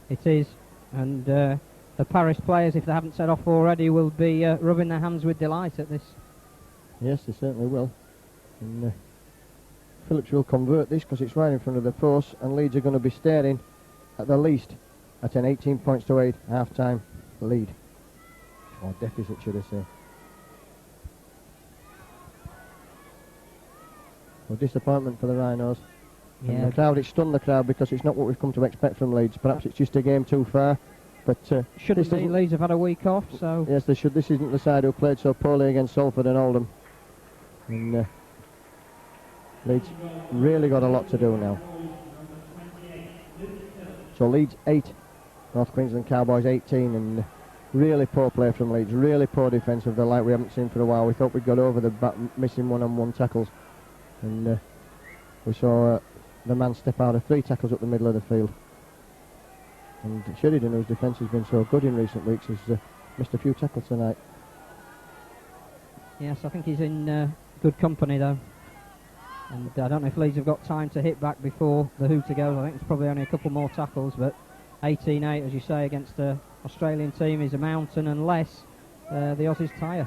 It is, and the Paris players, if they haven't set off already, will be rubbing their hands with delight at this. Yes, they certainly will. And Phillips will convert this because it's right in front of the post, and Leeds are going to be staring at the least at an 18 points to 8 half-time lead. Or deficit, should I say. Well, disappointment for the Rhinos. Yeah. And the crowd, it stunned the crowd because it's not what we've come to expect from Leeds. Perhaps it's just a game too far. But shouldn't be. Leeds have had a week off, so... Yes, they should. This isn't the side who played so poorly against Salford and Oldham. And Leeds really got a lot to do now. So Leeds 8, North Queensland Cowboys 18, and really poor play from Leeds, really poor defence of the like we haven't seen for a while. We thought we'd got over the missing one-on-one tackles, and we saw the man step out of 3 tackles up the middle of the field. And Sheridan, whose defence has been so good in recent weeks, has missed a few tackles tonight. Yes, I think he's in good company though. And I don't know if Leeds have got time to hit back before the hooter goes. I think it's probably only a couple more tackles, but 18-8, as you say, against the Australian team is a mountain unless the Aussies tire.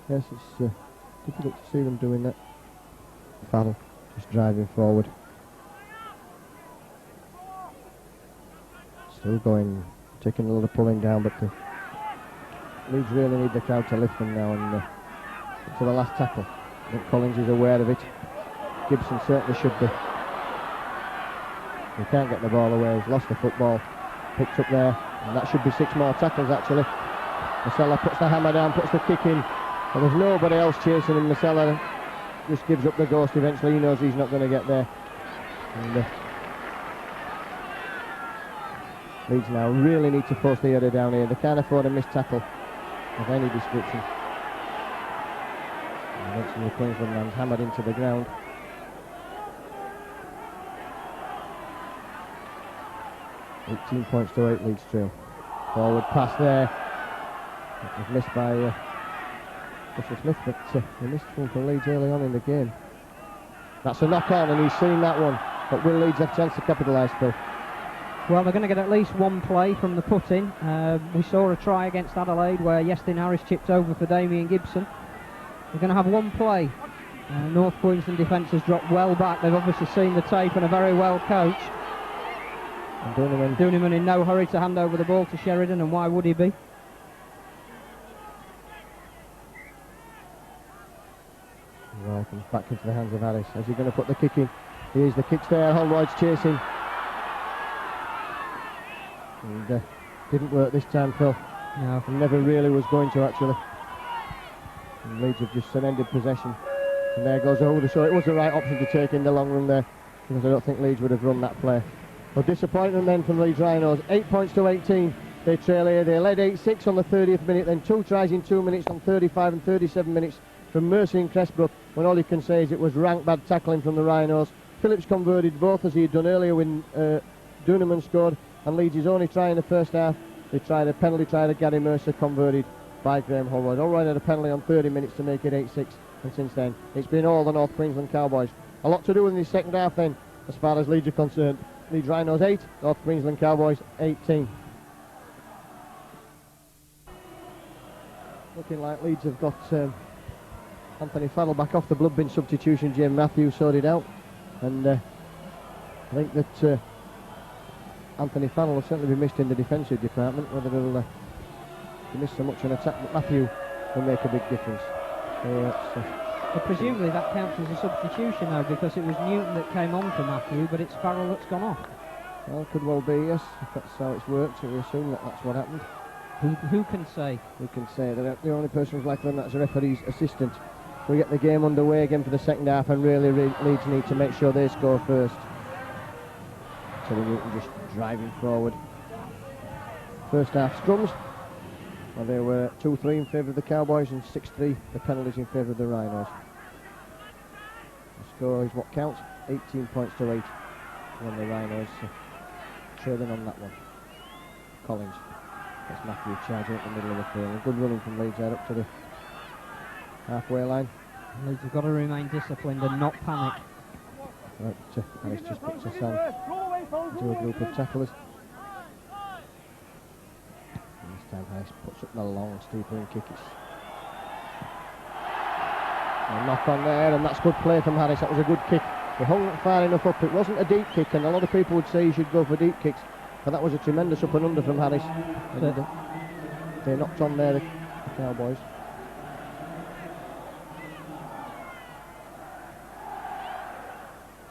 Yes, it's difficult to see them doing that. Farrell just driving forward. Still going, taking a lot of pulling down, but the Leeds really need the crowd to lift them now, and to the last tackle. I think Collins is aware of it. Gibson certainly should be. He can't get the ball away, he's lost the football. Picked up there, and that should be 6 more tackles actually. Marcella puts the hammer down, puts the kick in, and there's nobody else chasing him. Marcella just gives up the ghost eventually. He knows he's not going to get there. And Leeds now really need to force the header down here. They can't afford a missed tackle of any description. And eventually the Queensland man's hammered into the ground. $18 points to 8 Leeds trail. Forward pass there. It was missed by Russell Smith, but he missed one for Leeds early on in the game. That's a knock on, and he's seen that one. But will Leeds have a chance to capitalise, Phil? Well, they're going to get at least one play from the put-in. We saw a try against Adelaide where Yestin Harris chipped over for Damien Gibson. They're going to have one play. North Queensland defence has dropped well back. They've obviously seen the tape and are very well coached. And Duneman in no hurry to hand over the ball to Sheridan, and why would he be? Right, comes back into the hands of Harris. Is he going to put the kick in? Here's the kicks there. Holroyd's chasing. And didn't work this time, Phil. No. And never really was going to, actually. And Leeds have just surrendered possession. And there goes the holder. So it was the right option to take in the long run there, because I don't think Leeds would have run that play. Well, disappointment then from Leeds Rhinos. 8 points to 18. They trail here. They led 8-6 on the 30th minute, then 2 tries in 2 minutes on 35 and 37 minutes from Mercy and Cressbrook, when all you can say is it was rank bad tackling from the Rhinos. Phillips converted both, as he had done earlier when Duneman scored, and Leeds' only try in the first half. They tried a penalty try to Gary Mercer, converted by Graham Holroyd. Holroyd had a penalty on 30 minutes to make it 8-6, and since then it's been all the North Queensland Cowboys. A lot to do in the second half then, as far as Leeds are concerned. Leeds Rhinos 8, North Queensland Cowboys 18. Looking like Leeds have got Anthony Farrell back off the blood bin substitution. Jim Matthews sorted out, and I think that Anthony Farrell will certainly be missed in the defensive department. Whether he'll be missed so much in attack, but Matthew will make a big difference. So But presumably that counts as a substitution though, because it was Newton that came on for Matthew, but it's Farrell that's gone off. Well, could well be, yes, if that's how it's worked. So we assume that that's what happened. Who can say? We can say that the only person who's likely, and that's a referee's assistant. we get the game underway again for the second half, and really Leeds need to make sure they score first. Terry Newton just driving forward. First half scrums, well, they were 2-3 in favour of the Cowboys and 6-3 the penalties in favour of the Rhinos. The score is what counts, 18 points to 8 when the Rhinos trailing on that one. Collins gets Matthew charging up the middle of the field. A good running from Leeds there up to the halfway line. Leeds have got to remain disciplined and not panic. Right, Harris just puts us on into a group of tacklers. And this time Harris puts up the long steepling kick. It's a knock on there, and that's good play from Harris. That was a good kick. He hung it far enough up. It wasn't a deep kick, and a lot of people would say he should go for deep kicks, but that was a tremendous up and under from Harris. And, they knocked on there, the Cowboys.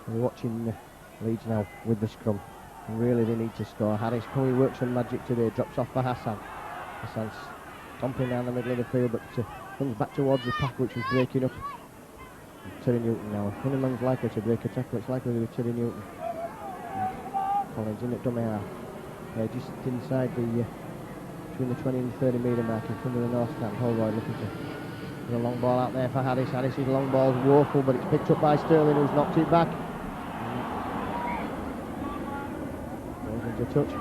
We're watching Leeds now with the scrum, and really they need to score. Harris probably works some magic today, drops off for Hassan. Hassan's stomping down the middle of the field, but comes back towards the pack which was breaking up. And Terry Newton now. If anyone's likely to break a tackle, it's likely to be Terry Newton. And Collins in at dummy half. Just inside the between the 20 and 30 metre mark in front of the north stand. Holroyd looking to put a long ball out there for Harris. Harris's long ball's woeful, but it's picked up by Sterling, who's knocked it back. Goes into touch.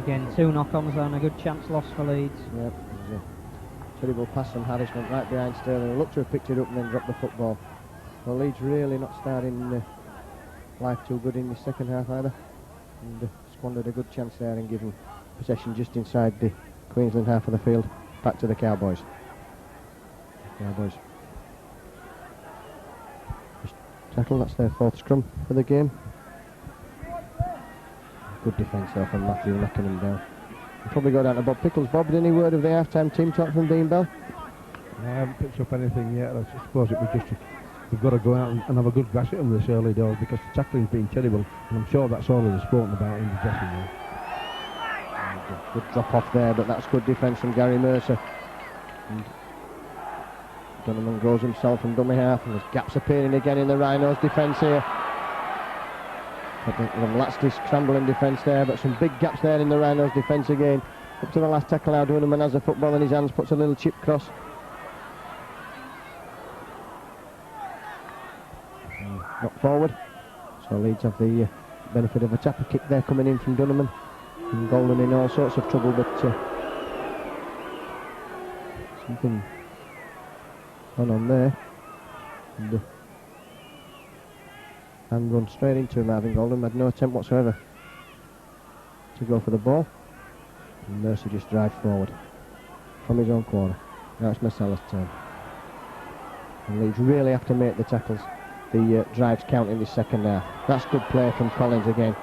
Again, 2 knock-ons and a good chance lost for Leeds. Yep, it was a terrible pass from Harris, went right behind Sterling. Looked to have picked it up and then dropped the football. Well, Leeds really not starting life too good in the second half either, and squandered a good chance there and given possession just inside the Queensland half of the field back to the Cowboys. Cowboys just tackle, that's their 4th scrum for the game. Good defence there from Matthew, knocking him down. We'll probably go down to Bob Pickles. Bob, any word of the half-time team talk from Dean Bell? I haven't picked up anything yet. I suppose it was just we've got to go out and have a good bash at them this early doors, because the tackling's been terrible, and I'm sure that's all they've spoken about in the dressing room. Good drop off there, but that's good defence from Gary Mercer. And Donovan goes himself from dummy half, and there's gaps appearing again in the Rhinos defence here. Latsky scrambling defence there, but some big gaps there in the Rhinos defence again. Up to the last tackle now, Duneman has the football in his hands, puts a little chip cross. Not forward, so Leeds have the benefit of a tapper kick there coming in from Duneman. And Golden in all sorts of trouble, but something on there. And run straight into Marvin Golden, had no attempt whatsoever to go for the ball. And Mercer just drives forward from his own corner. Now it's Marcella's turn. And Leeds really have to make the tackles, the drives count in this second half. That's good play from Collins again.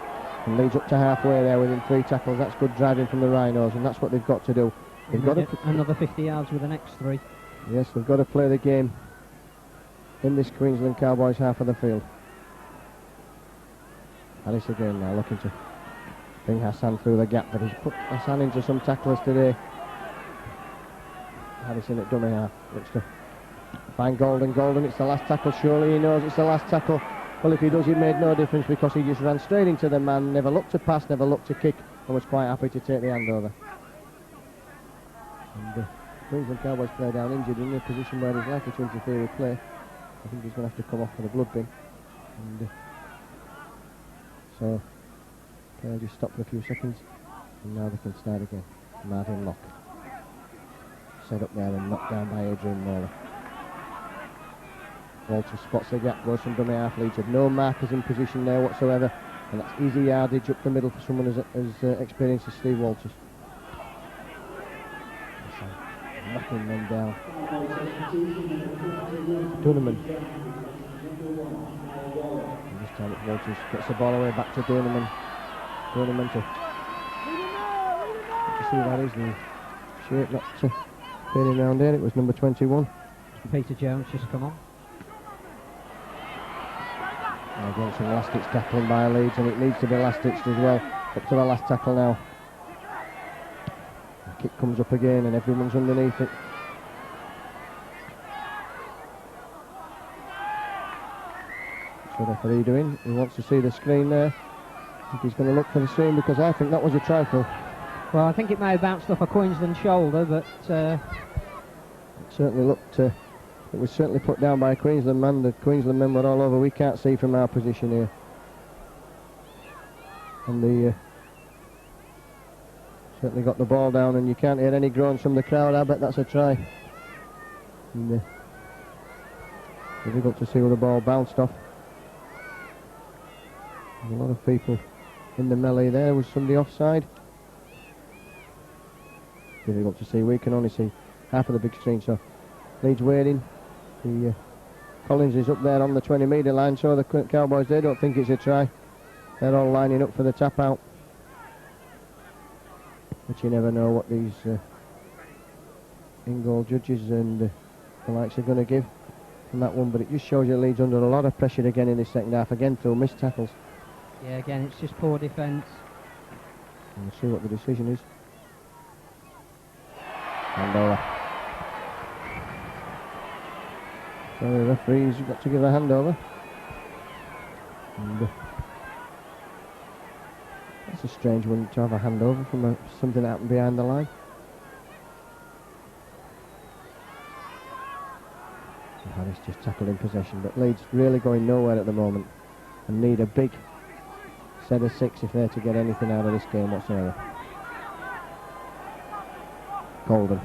And Leeds up to halfway there within 3 tackles. That's good driving from the Rhinos, and that's what they've got to do. They've got to another 50 yards with the next 3. Yes, they've got to play the game in this Queensland Cowboys half of the field. Harris again now looking to bring Hassan through the gap, but he's put Hassan into some tacklers today. Harris in at dummy half, looks to find Golden. Golden, it's the last tackle, surely he knows it's the last tackle. Well, if he does, it made no difference, because he just ran straight into the man, never looked to pass, never looked to kick, and was quite happy to take the handover. And Queensland Cowboys player down injured in a position where he's likely to interfere with play. I think he's going to have to come off for the blood bin. And so they'll just stop for a few seconds, and now they can start again. Marvin Locke set up there and knocked down by Adrian Moore. Walters spots the gap, goes from dummy half. Leeds have no markers in position there whatsoever, and that's easy yardage up the middle for someone as experienced as Steve Walters. Knocking them down. Duneman. And this time it's Walters, gets the ball away back to Duneman. Duneman to see that is the shape not fading round there. It was number 21. Peter Jones just come on. Again, some last-ditch tackling by Leeds, and it needs to be last-ditched as well. Up to the last tackle now. The kick comes up again, and everyone's underneath it. What's the referee doing? He wants to see the screen there. I think he's going to look for the screen because I think that was a try, Phil. Well, I think it may have bounced off a Queensland shoulder, but it certainly looked. It was certainly put down by a Queensland man. The Queensland men were all over. We can't see from our position here. And the certainly got the ball down, and you can't hear any groans from the crowd. I bet that's a try. And, difficult to see where the ball bounced off. There's a lot of people in the melee there. Was somebody offside? Difficult to see. We can only see half of the big screen, so Leeds waiting. The Collins is up there on the 20-metre line, so the Cowboys, they don't think it's a try. They're all lining up for the tap out. But you never know what these in-goal judges and the likes are going to give from that one, but it just shows you Leeds under a lot of pressure again in this second half, again through missed tackles. yeah, again, it's just poor defence. And we'll see what the decision is. Handover. So the referee's got to give a handover. And, that's a strange one to have a handover from something that happened behind the line. So Harris just tackled in possession, but Leeds really going nowhere at the moment and need a big set of 6 if they're to get anything out of this game whatsoever. Golden.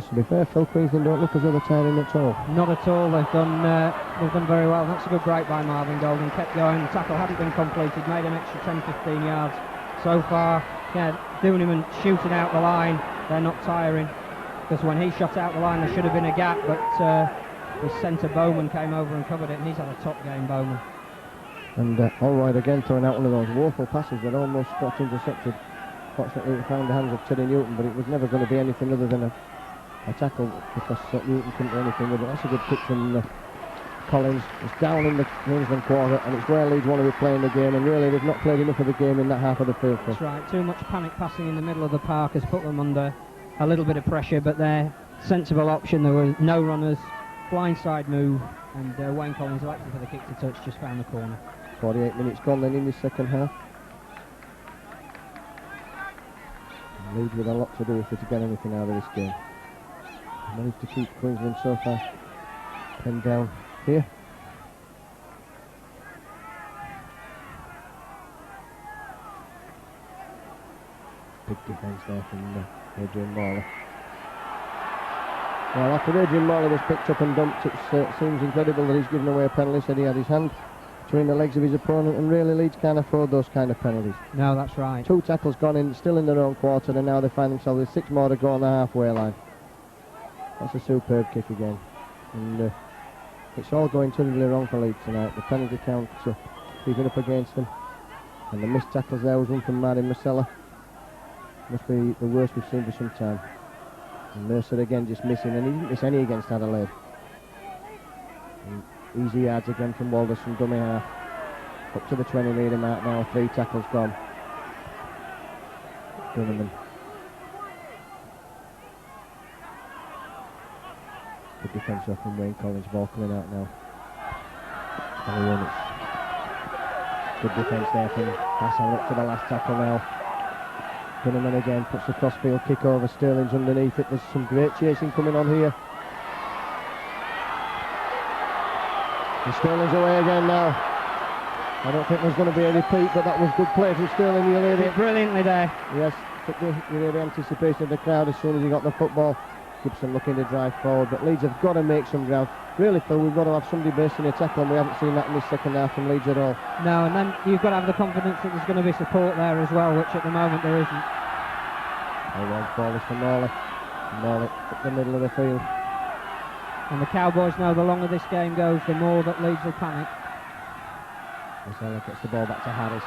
To be fair, Phil, Queensland don't look as though they're tiring at all. Not at all. They've done very well. That's a good break by Marvin Golden. Kept going. The tackle hadn't been completed. Made an extra 10-15 yards so far. Yeah, Dooneman shooting out the line. They're not tiring, because when he shot out the line there should have been a gap, but the centre Bowman came over and covered it, and he's had a top game, Bowman. And Allroyd again throwing out one of those woeful passes that almost got intercepted. Fortunately it found the hands of Teddy Newton, but it was never going to be anything other than a tackle, because Newton couldn't do anything with it. That's a good kick from Collins. It's down in the Queensland quarter, and it's where Leeds want to be playing the game, and really they've not played enough of the game in that half of the field. That's right, too much panic passing in the middle of the park has put them under a little bit of pressure, but their sensible option, there were no runners, blindside move, and Wayne Collins elected for the kick to touch, just found the corner. 48 minutes gone then in the second half. Leeds with a lot to do if they're to get anything out of this game. Managed to keep Queensland so far pinned down here. Big defence there from Adrian Morley. Well, after Adrian Morley was picked up and dumped, it seems incredible that he's given away a penalty. Said he had his hand between the legs of his opponent, and really Leeds can't afford those kind of penalties. No, that's right. 2 tackles gone in, still in their own quarter, and now they find themselves with 6 more to go on the halfway line. That's a superb kick again, and it's all going terribly wrong for Leeds tonight. The penalty count keeping up against them, and the missed tackles there was one from Martin Marcella. Must be the worst we've seen for some time. And Mercer again just missing, and he didn't miss any against Adelaide. And easy yards again from Walters from dummy half, up to the 20-metre mark now. 3 tackles gone. Dooneman. Good defence off from Wayne Collins, ball coming out now. Good defence there from Hassan up to the last tackle now. Dooneman again puts the crossfield kick over, Sterling's underneath it. There's some great chasing coming on here. And Sterling's away again now. I don't think there's going to be a repeat, but that was good play from Sterling. You hear it Brilliantly there. Yes, you hear the anticipation of the crowd as soon as he got the football. Gibson looking to drive forward, but Leeds have got to make some ground. Really, Phil, we've got to have somebody basing a tackle, and we haven't seen that in this second half from Leeds at all. No, and then you've got to have the confidence that there's going to be support there as well, which at the moment there isn't. Ball is for Morley. Morley up the middle of the field. And the Cowboys know the longer this game goes, the more that Leeds will panic. Marcella gets the ball back to Harris.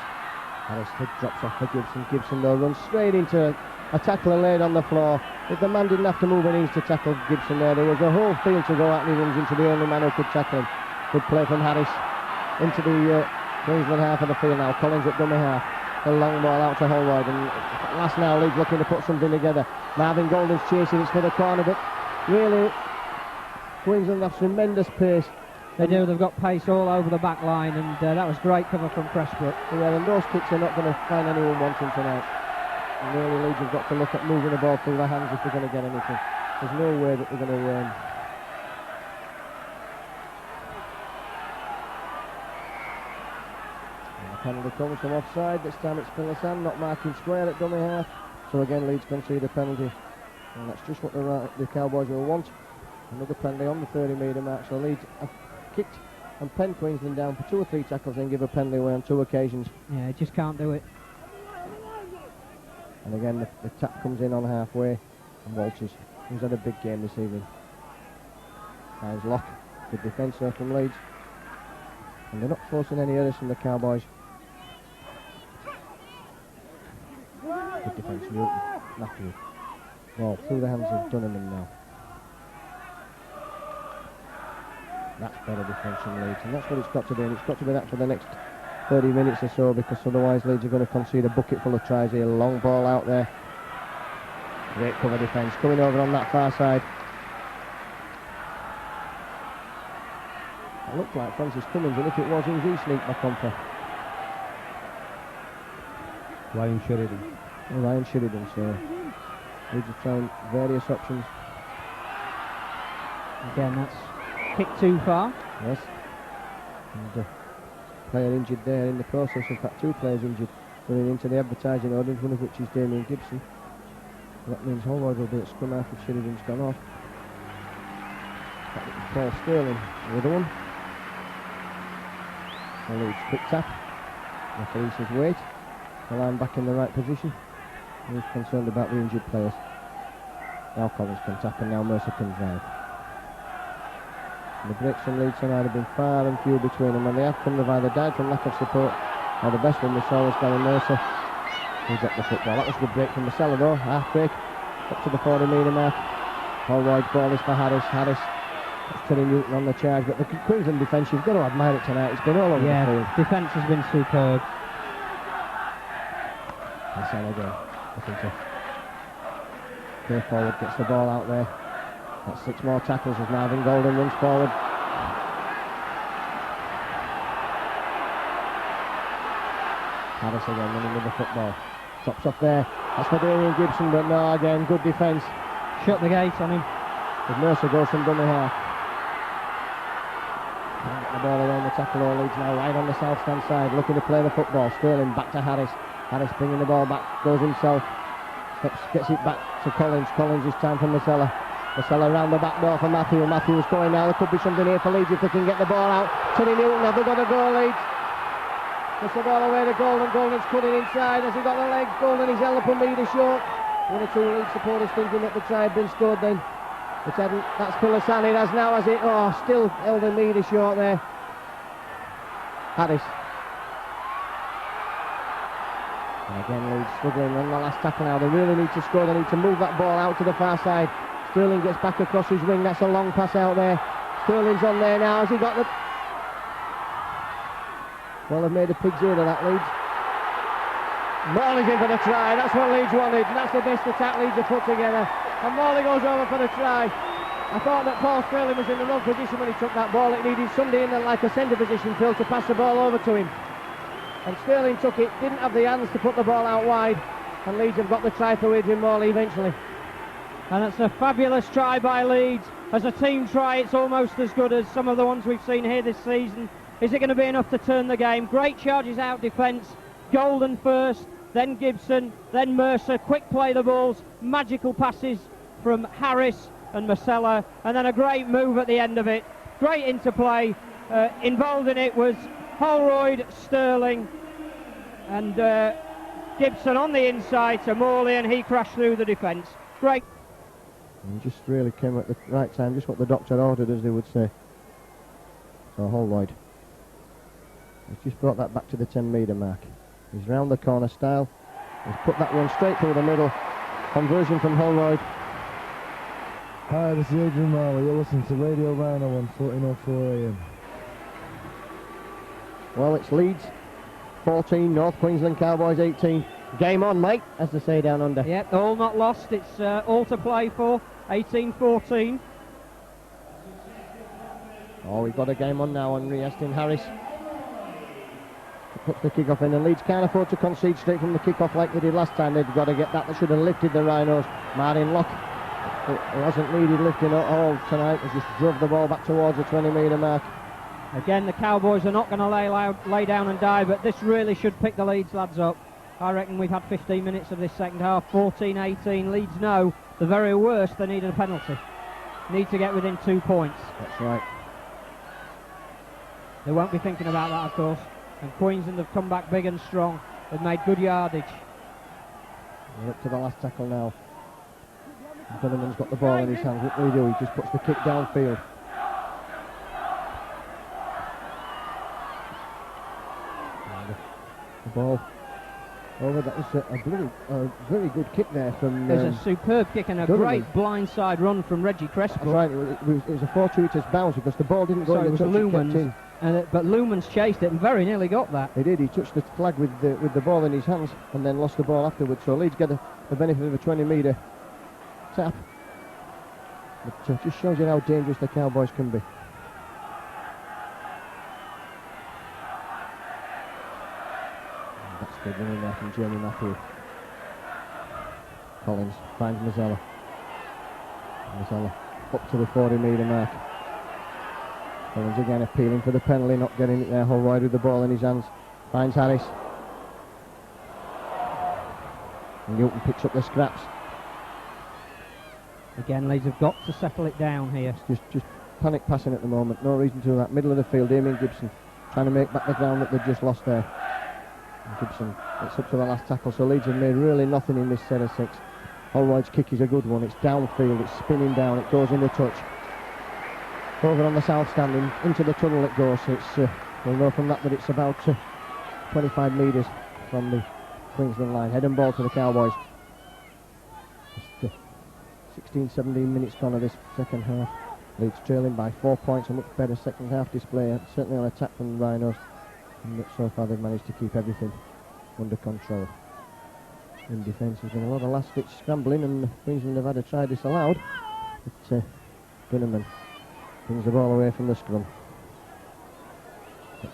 Harris drops off for Gibson. Gibson though runs straight into a tackler laid on the floor. If the man didn't have to move an inch to tackle Gibson there was a whole field to go at, and he runs into the only man who could tackle him. Good play from Harris into the Queensland half of the field now. Collins at dummy half. A long ball out to Holroyd, and last now Leeds looking to put something together. Marvin Golden's chasing, it's for the corner, but really Queensland have tremendous pace They do, they've got pace all over the back line, and that was great cover from Pressbrook. Yeah, and those kicks are not going to find anyone wanting tonight. And really, Leeds have got to look at moving the ball through their hands if they're going to get anything. There's no way that they're going to... And the penalty comes from offside. This time it's Philosan, not marking square at dummy half. So again, Leeds concede a penalty. And that's just what the Cowboys will want. Another penalty on the 30-metre mark. So Leeds have kicked and penned Queensland down for 2 or 3 tackles, then give a penalty away on 2 occasions. Yeah, just can't do it. And again, the tap comes in on halfway, and Walters, who's had a big game this evening. Finds Locke, good defence there from Leeds. And they're not forcing any errors from the Cowboys. Good defence, Newton, Matthew. Ball through the hands of Dunham now. That's better defence from Leeds, and that's what it's got to be, and it's got to be that for the next 30 minutes or so, because otherwise Leeds are going to concede a bucket full of tries here. Long ball out there. Great cover defence coming over on that far side. It looked like Francis Cummins, and if it was, he sneaked back on for Ryan Sheridan. Ryan Sheridan. So Leeds are trying various options. Again, that's kicked too far. Yes. And player injured there in the process. In fact, 2 players injured running into the advertising audience, one of which is Damien Gibson. That means Holroyd will be at scrum after Sheridan's gone off. Paul Sterling, the other one. So Leeds quick tap. Referee says wait. The line back in the right position. He's concerned about the injured players. Now Collins can tap and now Mercer can drive. And the breaks from Leeds tonight have been far and few between them. When they have come, they've either died from lack of support, or the best one we saw was Gary Mercer, who got the football. That was a good break from Masella though, half break, up to the 40-metre mark. Holroyd's ball is for Harris. Harris, that's Terry Newton on the charge, but the Queensland defence, you've got to admire it tonight. It's been all over the field. Defence has been superb. Masella again, looking to play forward, gets the ball out there. That's 6 more tackles as Marvin Golden runs forward. Harris again running with the football. Drops off there. That's for Damien Gibson, but no, again, good defence. Shut the gate on him. But Mercer goes from dummy half. Can't get the ball around the tackle. All Leeds now right on the south stand side, looking to play the football. Sterling back to Harris. Harris bringing the ball back, goes himself. Gets it back to Collins. Collins is time for Masella. Masella round the back door for Matthew. Matthew's going now. There could be something here for Leeds if they can get the ball out. Tony Newton, have they got a goal, Leeds? Puts the ball away to Golden. Golden's cutting inside. Has he got the legs? Golden is held up a metre short. 1 or 2 Leeds supporters thinking that the try had been scored then. It hadn't. That's Philosan. It has now, has it? Oh, still held a metre short there. Harris. And again, Leeds struggling on the last tackle now. They really need to score. They need to move that ball out to the far side. Sterling gets back across his wing. That's a long pass out there. Sterling's on there now. Has he got the... Well, they've made a pig's ear of that, Leeds. Morley's in for the try. That's what Leeds wanted. And that's the best attack Leeds have put together. And Morley goes over for the try. I thought that Paul Sterling was in the wrong position when he took that ball. It needed somebody in there like a centre position, Phil, to pass the ball over to him. And Sterling took it. Didn't have the hands to put the ball out wide. And Leeds have got the try for Adrian Morley eventually. And it's a fabulous try by Leeds. As a team try, it's almost as good as some of the ones we've seen here this season. Is it going to be enough to turn the game? Great charges out defence. Golden first, then Gibson, then Mercer. Quick play the balls. Magical passes from Harris and Masella. And then a great move at the end of it. Great interplay. Involved in it was Holroyd, Sterling, and Gibson on the inside to Morley, and he crashed through the defence. Great. And just really came at the right time, just what the doctor ordered, as they would say. So Holroyd. He's just brought that back to the 10-metre mark. He's round the corner style. He's put that one straight through the middle. Conversion from Holroyd. Hi, this is Adrian Morley. You're listening to Radio Rhino on 1404 AM. Well, it's Leeds 14, North Queensland Cowboys 18. Game on, mate, as they say down under. Yep, all not lost. It's all to play for. 18-14. Oh, we've got a game on now on Aston Harris. Puts the kick-off in, and Leeds can't afford to concede straight from the kick-off like they did last time. They've got to get that. They should have lifted the Rhinos. Martin Locke, it wasn't needed lifting at all tonight. He just drove the ball back towards the 20-metre mark. Again, the Cowboys are not going to lay down and die, but this really should pick the Leeds lads up. I reckon we've had 15 minutes of this second half. 14-18. Leeds know the very worst, they need a penalty. Need to get within 2 points. That's right. They won't be thinking about that, of course. And Queensland have come back big and strong. They've made good yardage. We're up to the last tackle now. Dunneman's got the ball in his hands. What do he do? He just puts the kick downfield. The ball over. That was a very good kick there from. There's a superb kick and a Dunneman. Great blindside run from Reggie Crespo. That's right. It was a fortuitous bounce because the ball didn't go Sorry, in it the was touch, it kept Lumans. in. But Lumans chased it and very nearly got that. He did. He touched the flag with the ball in his hands and then lost the ball afterwards. So Leeds get the benefit of a 20-metre tap. It just shows you how dangerous the Cowboys can be. And that's good running there from Jamie Matthew. Collins finds Mazzella. Mazzella up to the 40-metre mark. Collins again appealing for the penalty, not getting it there. Holroyd with the ball in his hands. Finds Harris. And Newton picks up the scraps. Again, Leeds have got to settle it down here. Just panic passing at the moment. No reason to do that. Middle of the field, Damien Gibson trying to make back the ground that they've just lost there. And Gibson, it's up to the last tackle. So Leeds have made really nothing in this set of 6. Holroyd's kick is a good one. It's downfield. It's spinning down. It goes in the touch. Over on the south stand, into the tunnel it goes. It's we'll know from that it's about 25 metres from the Queensland line. Head and ball to the Cowboys. Just 16, 17 minutes gone of this second half. Leeds trailing by 4 points. A much better second half display, certainly on attack from the Rhinos. And so far they've managed to keep everything under control. In defence there's been a lot of last-ditch scrambling, and Queensland have had a try disallowed. But Dunneman brings the ball away from the scrum.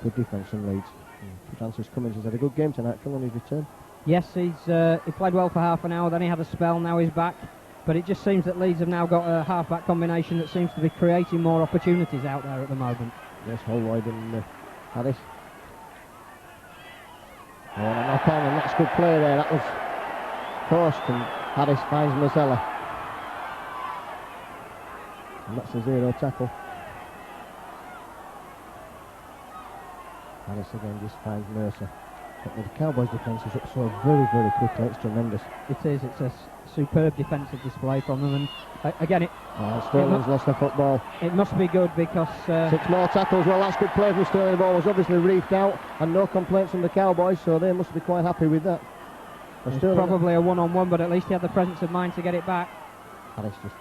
Good defence from Leeds. Francis Cummins has had a good game tonight, Phil, on his return. Yes, he played well for half an hour, then he had a spell, now he's back. But it just seems that Leeds have now got a half-back combination that seems to be creating more opportunities out there at the moment. Yes, Holroyd and Harris. Oh, and a knock on, and that's good play there. That was forced, and Harris finds Mazzella. And that's a 0 tackle. Harris again just finds Mercer. But the Cowboys' defence is up so very, very quickly. It's tremendous. It is. It's a superb defensive display from them. And again, Sterling's lost the football. It must be good because 6 more tackles. Well, that's good play from Sterling. The ball was obviously reefed out, and no complaints from the Cowboys, so they must be quite happy with that. it's probably a one-on-one, but at least he had the presence of mind to get it back. Harris just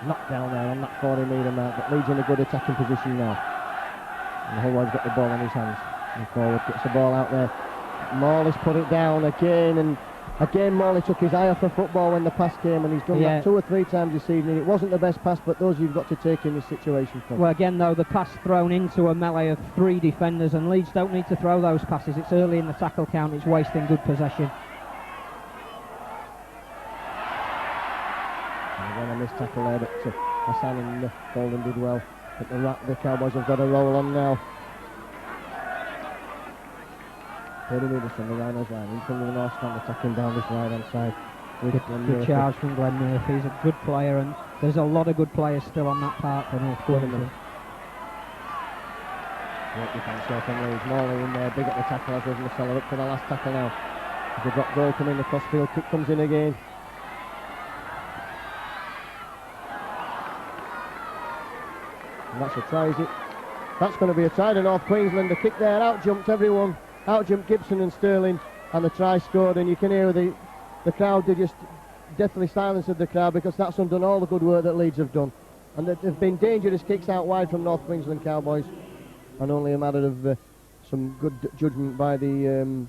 knocked down there on that 40-metre mark, but Leeds in a good attacking position now. And Holroyd's got the ball in his hands. And forward gets the ball out there. Morley's put it down again, and again Morley took his eye off the football when the pass came, and he's done that 2 or 3 times this evening. It wasn't the best pass, but those you've got to take in this situation from. Well, again though, the pass thrown into a melee of 3 defenders, and Leeds don't need to throw those passes. It's early in the tackle count, it's wasting good possession. And again a missed tackle there, but Hassan and Golden did well. But the Cowboys have got a roll on now. 30 metres from the Rhinos line, in front of the North Stand, attacking down this right-hand side. Good charge from Glenn Murphy. He's a good player, and there's a lot of good players still on that park for North Queensland. Great defence there from Leeds. Morley in there, big at the tackle, as was Marcella. Up for the last tackle now. As the drop goal coming, the crossfield kick comes in again. And that's a try, is it? That's going to be a try to North Queensland. The kick there, out-jumped everyone. Out-jumped Gibson and Sterling, and the try scored, and you can hear the crowd, they just definitely silenced the crowd, because that's undone all the good work that Leeds have done. And there have been dangerous kicks out wide from North Queensland Cowboys, and only a matter of some good judgment by the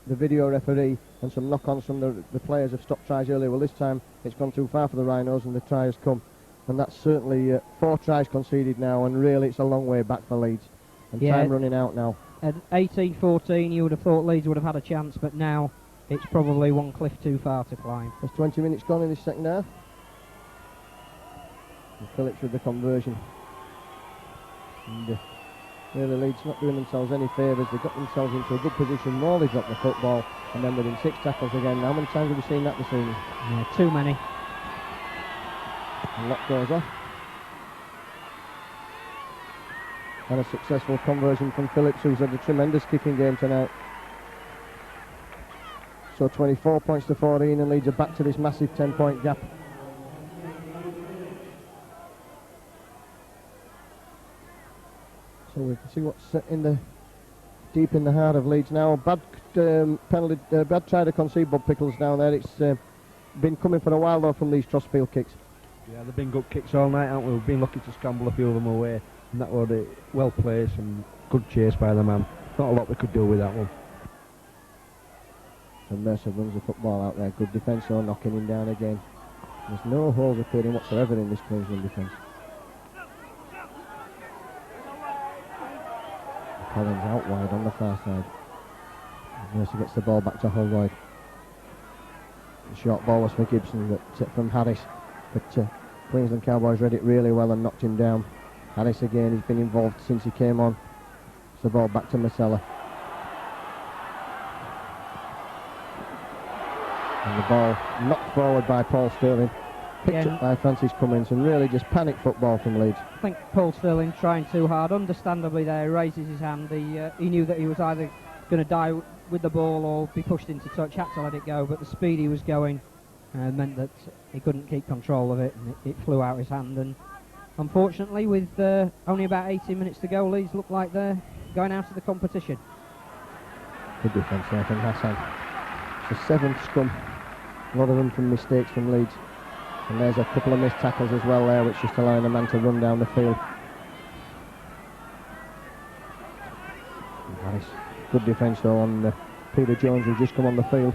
video referee and some knock-ons from the players have stopped tries earlier. Well, this time it's gone too far for the Rhinos, and the try has come. And that's certainly 4 tries conceded now, and really it's a long way back for Leeds. And Yeah. time running out now. At 18-14, you would have thought Leeds would have had a chance, but now it's probably one cliff too far to climb. There's 20 minutes gone in this second half. And Phillips with the conversion. And really Leeds not doing themselves any favours. They got themselves into a good position. Morley dropped the football, and then within 6 tackles again. How many times have we seen that this evening? Yeah, too many. And lock goes off. And a successful conversion from Phillips, who's had a tremendous kicking game tonight. So 24 points to 14, and Leeds are back to this massive 10-point gap. So we can see what's deep in the heart of Leeds now. Bad penalty, bad try to concede, Bob Pickles down there. It's been coming for a while though from these Trossfield kicks. Yeah, they've been good kicks all night, haven't we? We've been lucky to scramble a few of them away. And that was well placed and good chase by the man. Not a lot we could do with that one. So Mercer runs the football out there. Good defence, so knocking him down again. There's no holes appearing whatsoever in this Queensland defence. Collins out wide on the far side. Mercer gets the ball back to Holroyd. The short ball was for Gibson, but from Harris. But Queensland Cowboys read it really well and knocked him down. Harris again, he's been involved since he came on. It's the ball back to Marcella. And the ball knocked forward by Paul Sterling. Picked up by Francis Cummins, and really just panic football from Leeds. I think Paul Sterling trying too hard. Understandably there, he raises his hand. He knew that he was either going to die with the ball or be pushed into touch. Had to let it go, but the speed he was going meant that he couldn't keep control of it, and it flew out his hand. And unfortunately, with only about 18 minutes to go, Leeds look like they're going out of the competition. Good defence there from Hassan. It's the 7th scrum. A lot of them from mistakes from Leeds. And there's a couple of missed tackles as well there, which just allowing the man to run down the field. And Harris. Good defence though on Peter Jones, who's just come on the field.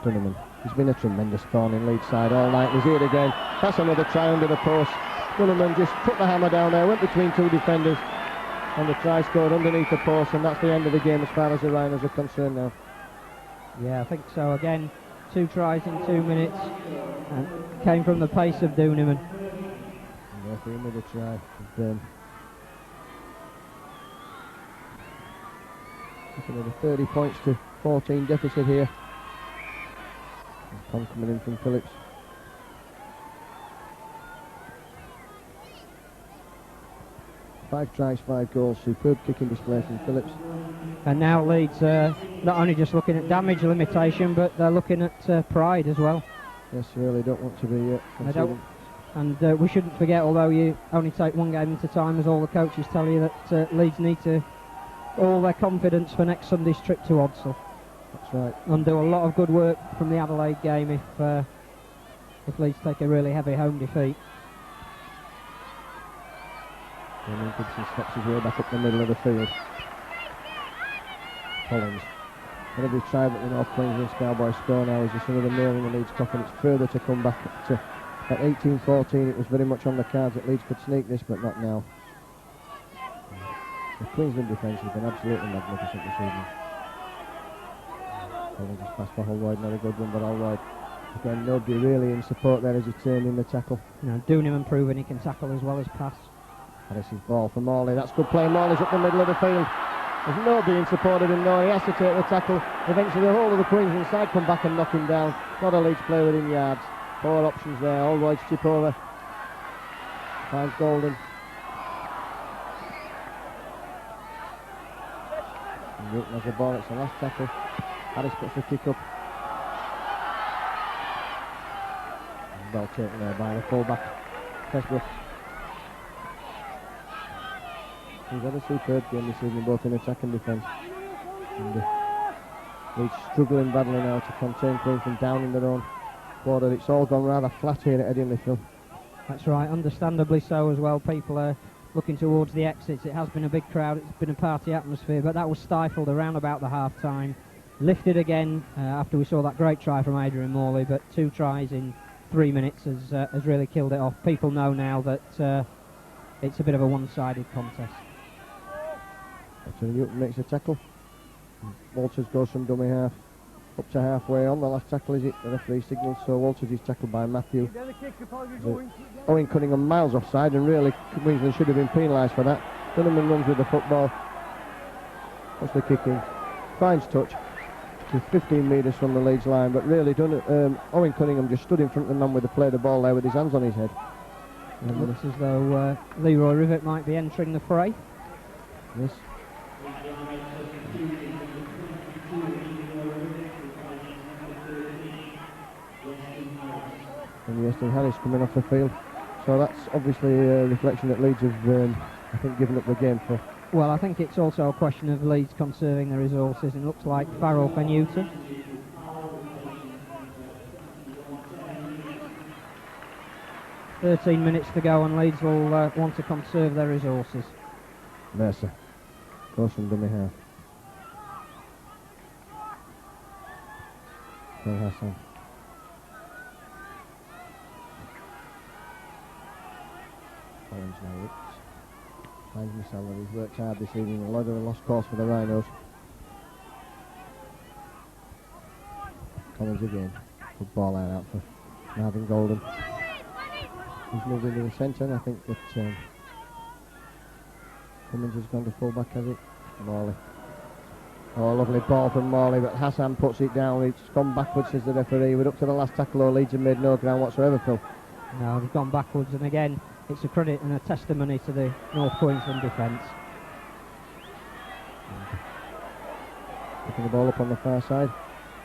Dunneman. He's been a tremendous thorn in Leeds side all night. He's here again. That's another try under the post. Dunneman just put the hammer down there, went between 2 defenders, and the try scored underneath the post, and that's the end of the game as far as the Rhinos are concerned now. Yeah, I think so. Again, 2 tries in 2 minutes, and came from the pace of Dunneman. And therefore another try. Another 30 points to 14 deficit here. Con coming in from Phillips. Five tries, 5 goals. Superb kicking display from Phillips. And now Leeds not only just looking at damage limitation, but they're looking at pride as well. Yes, really don't want to be conceding. And we shouldn't forget, although you only take one game at a time, as all the coaches tell you, that Leeds need to all their confidence for next Sunday's trip to Odsal. That's right. And do a lot of good work from the Adelaide game if Leeds take a really heavy home defeat. And Gibson steps his way back up the middle of the field. Collins. And every try that the North Queensland Cowboys score now is just another nail in the Leeds coffin. It's further to come back at 18-14. It was very much on the cards that Leeds could sneak this, but not now. The Queensland defence has been absolutely magnificent this evening. Collins has passed for Holroyd, not a good one, but Holroyd. Again, nobody really in support there as he turned in the tackle. Dunneman proving he can tackle as well as pass. Harris's ball for Morley. That's good play. Morley's up the middle of the field. There's nobody in support of him now. He has to take the tackle. Eventually the whole of the Queensland side come back and knock him down. Not a Leeds player within yards. 4 options there. Holroyd's chip over. Finds Golden. And Newton has the ball. It's the last tackle. Harris puts the kick up. And ball taken there by the fullback, Pressbrook. He's had a superb game this evening, both in attack and defence. And Leeds struggling badly now to contain Queensland down in their own quarter. It's all gone rather flat here at Headingley, Phil. That's right, understandably so as well. People are looking towards the exits. It has been a big crowd, it's been a party atmosphere, but that was stifled around about the half-time. lifted again after we saw that great try from Adrian Morley, but 2 tries in 3 minutes has really killed it off. People know now that it's a bit of a one-sided contest. Newton makes a tackle. Walters goes from dummy half up to halfway on. The last tackle is it. The referee signals, so Walters is tackled by Matthew. Owen Cunningham miles offside, and really Queensland should have been penalised for that. Dunham runs with the football. What's the kick in? Finds touch. To 15 metres from the Leeds line, but really Owen Cunningham just stood in front of the man with the play the ball there with his hands on his head. It looks as though Leroy Rivet might be entering the fray. Yes. And Weston Harris coming off the field. So that's obviously a reflection that Leeds have, I think, given up the game for. Well, I think it's also a question of Leeds conserving their resources, and it looks like Farrell for Newton. "13 minutes to go, and Leeds will want to conserve their resources." Mercer goes from dummy half. Phil Hassan. Orange now looks. Finds Missella, who's worked hard this evening. A lot of a lost cause for the Rhinos. Collins again. Good ball out for Marvin Golden. He's moved into the centre, and I think that Cummins has gone to full back, has it? Morley. Oh, lovely ball from Morley, but Hassan puts it down. It's gone backwards, says the referee. We're up to the last tackle, or Leeds have made no ground whatsoever, Phil. No, they've gone backwards, and again, it's a credit and a testimony to the North Queensland defence. Picking the ball up on the far side.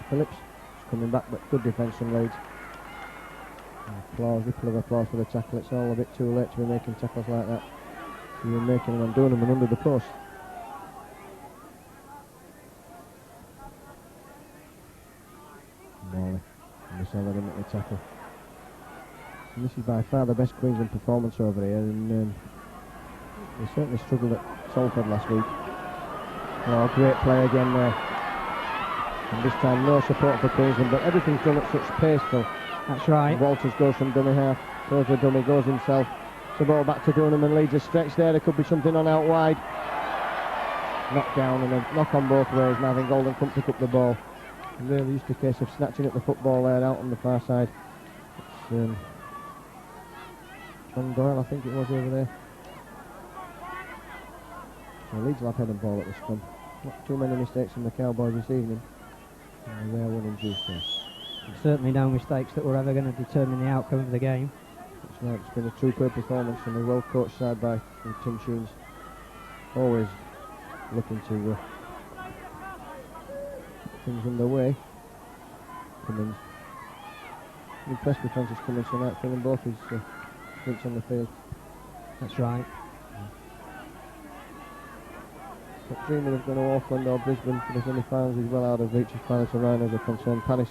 Phillips is coming back, but good defence from Leeds. Applause, ripple of applause for the tackle. It's all a bit too late to be making tackles like that. So you're making them and doing them and under the post. Morley. And Missella didn't make the tackle. And this is by far the best Queensland performance over here, and they certainly struggled at Salford last week. Oh, great play again there. And this time no support for Queensland, but everything's done at such pace, Phil. That's right. Walters goes from dummy half, throws the dummy, goes himself. It's the ball back to Dunham, and Leeds a stretch there. There could be something on out wide. Knock down and a knock on both ways. Marvin Golden couldn't pick up the ball. And really just a case of snatching at the football there out on the far side. It's John Doyle, I think it was, over there. So Leeds will have head and ball at the scrum. Not too many mistakes from the Cowboys this evening. And they're winning juice there. Certainly no mistakes that were ever going to determine the outcome of the game. It's right. It's been a superb performance from a well-coached side by Tim Sheens. Always looking to put things underway. Cummins. Impressed with Francis Cummins tonight, filling both his stints on the field. That's right. But dreaming of going to Auckland or Brisbane for the semi-finals is well out of reach as far as the Rhinos are concerned. Paris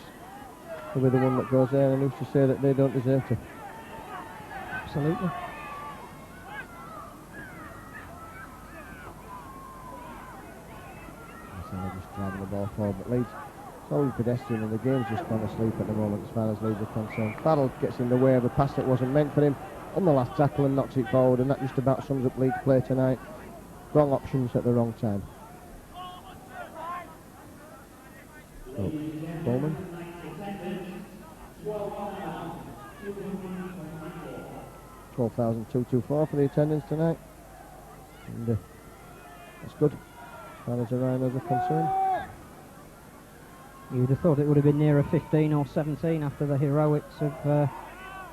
will be the one that goes there, and who's to say that they don't deserve to? Absolutely. So they're just driving the ball forward, but Leeds, it's always pedestrian, and the game's just gone asleep at the moment as far as Leeds are concerned. Farrell gets in the way of a pass that wasn't meant for him on the last tackle and knocks it forward, and that just about sums up Leeds' play tonight. Wrong options at the wrong time. So, Bowman. 12,224 for the attendance tonight, and that's good as far as the Rhinos are concerned. You'd have thought it would have been nearer 15 or 17 after the heroics of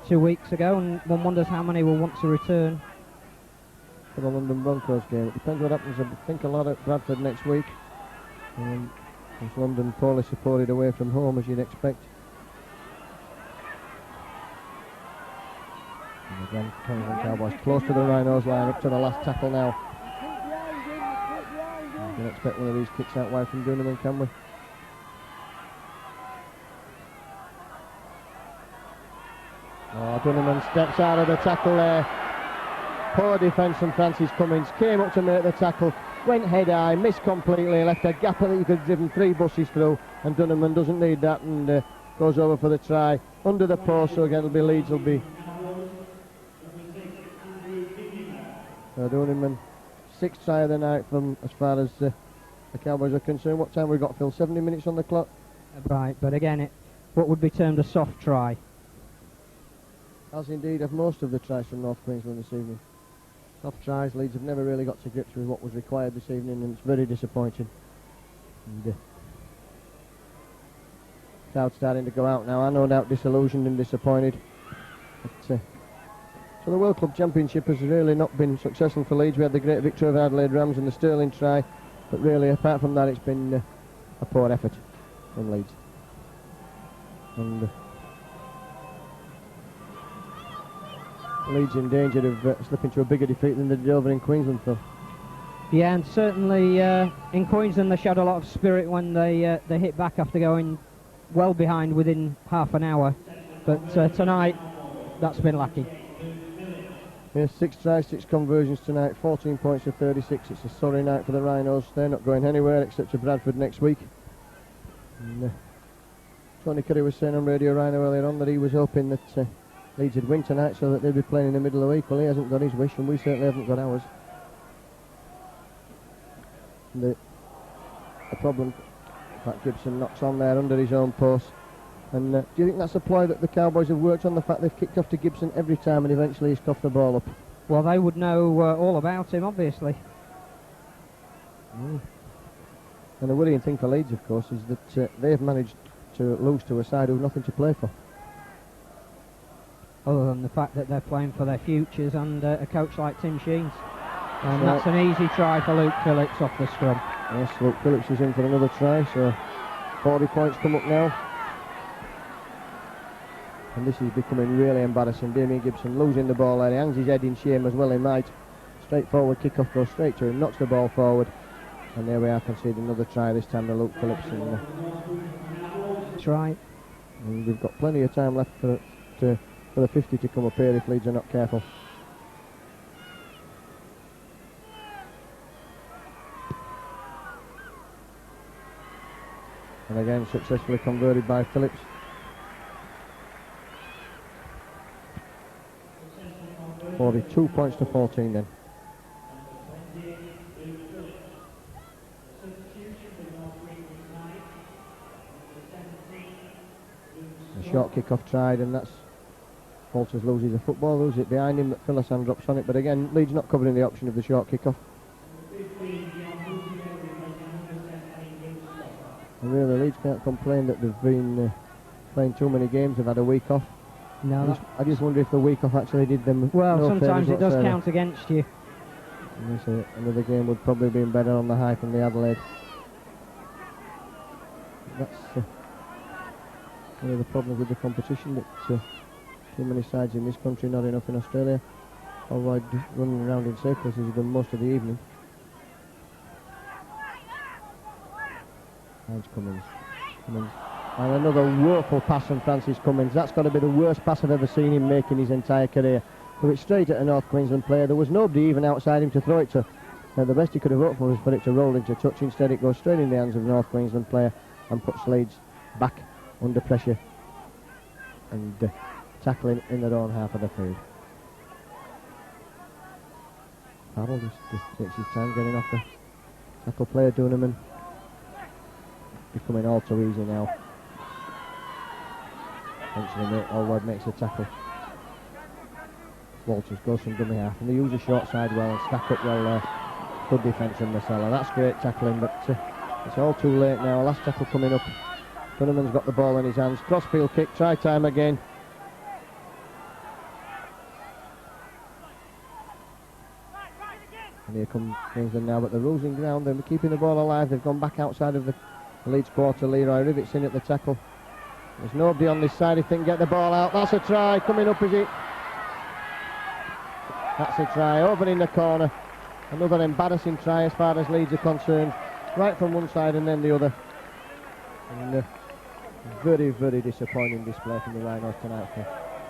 2 weeks ago, and one wonders how many will want to return For the London Broncos game. It depends what happens. I think a lot at Bradford next week. It's London poorly supported away from home, as you'd expect. And again, Queensland Cowboys close to the Rhinos line, up to the last tackle now. You can expect one of these kicks out wide from Dunham, can we? Oh, Dunham steps out of the tackle there. Poor defence from Francis Cummins. Came up to make the tackle, went head high, missed completely, left a gap that you could have driven 3 buses through, and Dunneman doesn't need that and goes over for the try under the post. So again, Leeds will be Dunneman, 6th try of the night from as far as the Cowboys are concerned. What time have we got, Phil? 70 minutes on the clock? Right, but again, what would be termed a soft try. As indeed have most of the tries from North Queensland this evening. Soft tries. Leeds have never really got to grips with what was required this evening, and it's very disappointing. And, crowd starting to go out now. I no doubt disillusioned and disappointed. But, so the World Club Championship has really not been successful for Leeds. We had the great victory of Adelaide Rams and the Sterling try, but really apart from that it's been a poor effort from Leeds. And Leeds in danger of slipping to a bigger defeat than they did over in Queensland, Phil. Yeah, and certainly in Queensland they showed a lot of spirit when they hit back after going well behind within half an hour. But tonight, that's been lacking. Yes, 6 tries, 6 conversions tonight, 14 points to 36. It's a sorry night for the Rhinos. They're not going anywhere except to Bradford next week. And, Tony Curry was saying on Radio Rhino earlier on that he was hoping that Leeds would win tonight so that they'd be playing in the middle of the week. Well, he hasn't got his wish, and we certainly haven't got ours. And the problem, that Gibson knocks on there under his own post. And do you think that's a ploy that the Cowboys have worked on, the fact they've kicked off to Gibson every time and eventually he's coughed the ball up? Well, they would know all about him, obviously. And the worrying thing for Leeds, of course, is that they've managed to lose to a side who've nothing to play for. Other than the fact that they're playing for their futures and a coach like Tim Sheens. And that's an easy try for Luke Phillips off the scrum. Yes, Luke Phillips is in for another try, so 40 points come up now. And this is becoming really embarrassing. Damien Gibson losing the ball there. He hangs his head in shame as well he might. Straightforward kick-off goes straight to him, knocks the ball forward. And there we are, conceding another try, this time to Luke Phillips. And, that's right. And we've got plenty of time left for the 50 to come up here if Leeds are not careful. And again, successfully converted by Phillips. $42 points to 14 then. A short kick-off tried, and that's Walters loses the football, loses it behind him, but Philosan drops on it. But again, Leeds not covering the option of the short kick-off. And really, Leeds can't complain that they've been playing too many games, they've had a week off. No, I just wonder if the week off actually did them well, no sometimes it does whatsoever. count against you. So another game would probably have been better on the high from the Adelaide. That's one of the problems with the competition, that too many sides in this country, not enough in Australia. Allward running around in circles as he's done most of the evening. Hines Cummins. And another woeful pass from Francis Cummins. That's got to be the worst pass I've ever seen him make in his entire career. Threw it straight at a North Queensland player. There was nobody even outside him to throw it to. Now the best he could have hoped for was for it to roll into touch. Instead it goes straight in the hands of a North Queensland player and puts Leeds back under pressure and tackling in their own half of the field. Farrell just takes his time getting off the tackle player. Dunneman becoming all too easy now. Eventually Allward makes a tackle. Walters goes from dummy half, and they use the short side well and stack up well there. Good defence from Marcella. That's great tackling, but it's all too late now. Last tackle coming up. Dunneman's got the ball in his hands. Crossfield kick, try time again. And here comes Queensland now, but they're losing ground. They're keeping the ball alive. They've gone back outside of the Leeds quarter. Leroy Rivets in at the tackle. There's nobody on this side if they can get the ball out. That's a try. Coming up, is it? That's a try. Over in the corner. Another embarrassing try as far as Leeds are concerned. Right from one side and then the other. And very, very disappointing display from the Rhinos tonight.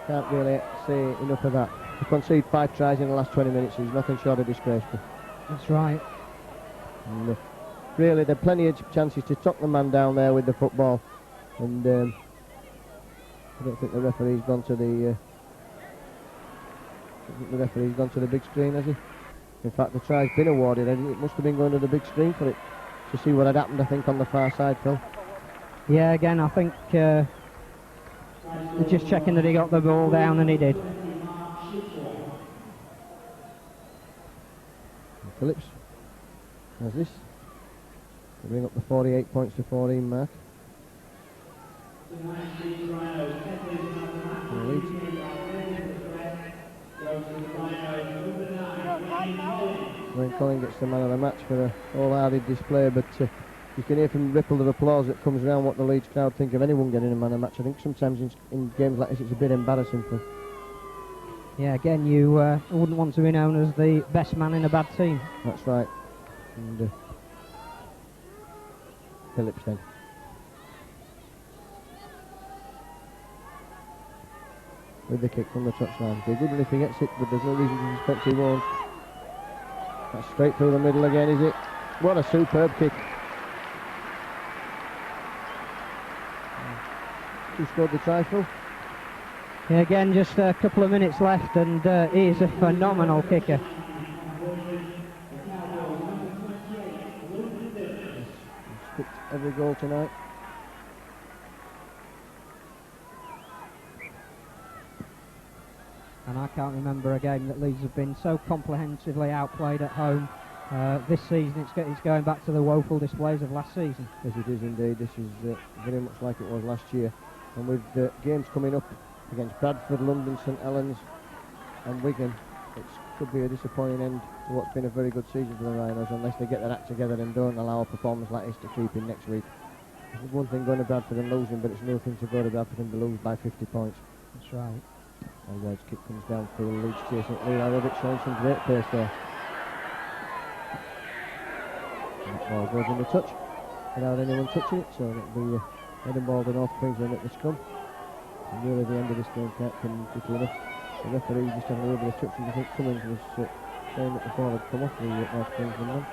Can't really say enough of that. To concede 5 tries in the last 20 minutes is nothing short of disgraceful. That's right. And, really, there are plenty of chances to tuck the man down there with the football. And I don't think the referee's gone to the big screen, has he? In fact, the try's been awarded. It must have been going to the big screen for it to see what had happened, I think, on the far side, Phil. Yeah, again, I think they're just checking that he got the ball down, and he did. And Phillips has this to bring up the 48 points to 14 mark. Wayne Collin gets the man of the match for a wholehearted display, but you can hear from the ripple of applause that comes around what the Leeds crowd think of anyone getting a man of the match. I think sometimes in games like this it's a bit embarrassing for. Yeah, again, you wouldn't want to be known as the best man in a bad team. That's right. And Phillips then. With the kick from the touchline. Be good if he gets it, but there's no reason to suspect he won't. That's straight through the middle again, is it? What a superb kick. Who scored the try, Phil? Yeah, again, just a couple of minutes left, and he is a phenomenal kicker. He's kicked every goal tonight. And I can't remember a game that Leeds have been so comprehensively outplayed at home this season. It's going back to the woeful displays of last season. Yes, it is indeed. This is very much like it was last year. And with games coming up against Bradford, London, St Helens and Wigan, it could be a disappointing end to what's been a very good season for the Rhinos, unless they get their act together and don't allow a performance like this to creep in next week. It's one thing going to Bradford and losing, but it's another thing to go to Bradford and to lose by 50 points. That's right. Alright, kick comes downfield, Leeds chasing it. Leroy Rivett showing some great pace there. And that ball goes in the touch without anyone touching it, so it'll be heading ball to North Queensland at the scrum. And really the end of this game can't come quickly enough. The referee just having a little bit of touch, and I think Cummins was saying that the ball had come off the North Queensland man.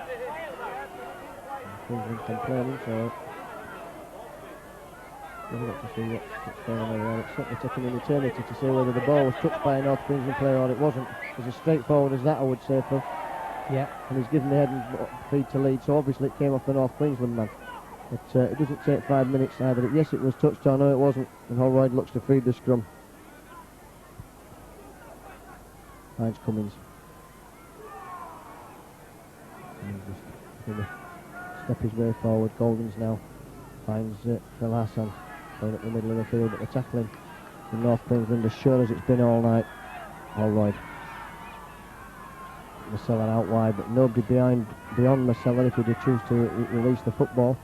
Queensland complaining, so we've got to see what's going on there. It's certainly taking an eternity to see whether the ball was touched by a North Queensland player or it wasn't. It's as straightforward as that, I would say, Phil. Yeah. And he's given the head and feed to Leeds, so obviously it came off the North Queensland man. But it doesn't take 5 minutes either. Yes, it was touched or no, it wasn't. And Holroyd looks to feed the scrum. Finds Cummins. And he's just going to step his way forward. Goldens now finds Phil Hassan going up the middle of the field, but the tackling in North Queensland as sure as it's been all night. Holroyd. Marcella out wide, but nobody beyond Marcella if he'd choose to release the football.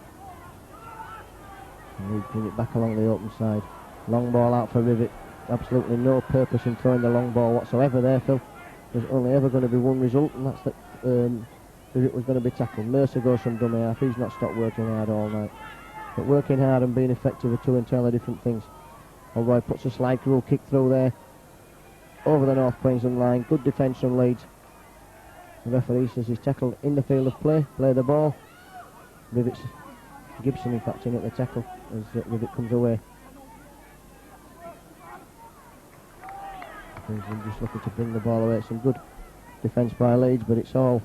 And he'd bring it back along the open side. Long ball out for Rivett. Absolutely no purpose in throwing the long ball whatsoever there, Phil. There's only ever going to be one result, and that's that Rivett was going to be tackled. Mercer goes from dummy half. He's not stopped working hard all night. But working hard and being effective are two entirely different things. Holroyd puts a slide rule kick through there. Over the North Queensland line. Good defence from Leeds. The referee says he's tackled in the field of play. Play the ball. Rivett's Gibson, in fact, in at the tackle as Rivett comes away. Queensland just looking to bring the ball away. Some good defence by Leeds, but it's all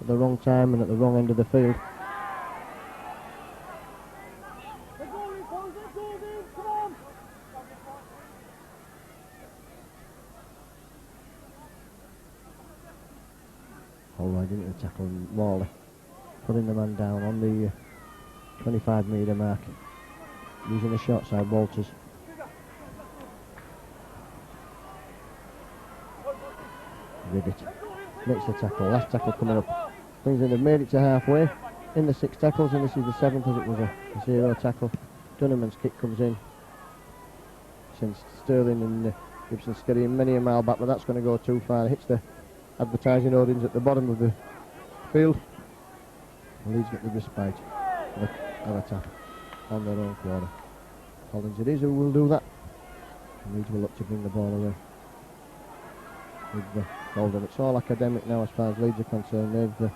at the wrong time and at the wrong end of the field. Holroyd into the tackle, and Morley putting the man down on the 25 metre mark. Using the short side, Walters. Rivett makes the tackle, last tackle coming up. Queensland have made it to halfway in the 6 tackles, and this is the 7th as it was a 0 tackle. Dunneman's kick comes in. Since Sterling and Gibson scurrying many a mile back, but that's going to go too far. It hits the advertising hoardings at the bottom of the field. Leeds get the respite of a tap on their own corner. Collins it is who will do that. And Leeds will look to bring the ball away with Golden. It's all academic now as far as Leeds are concerned. They've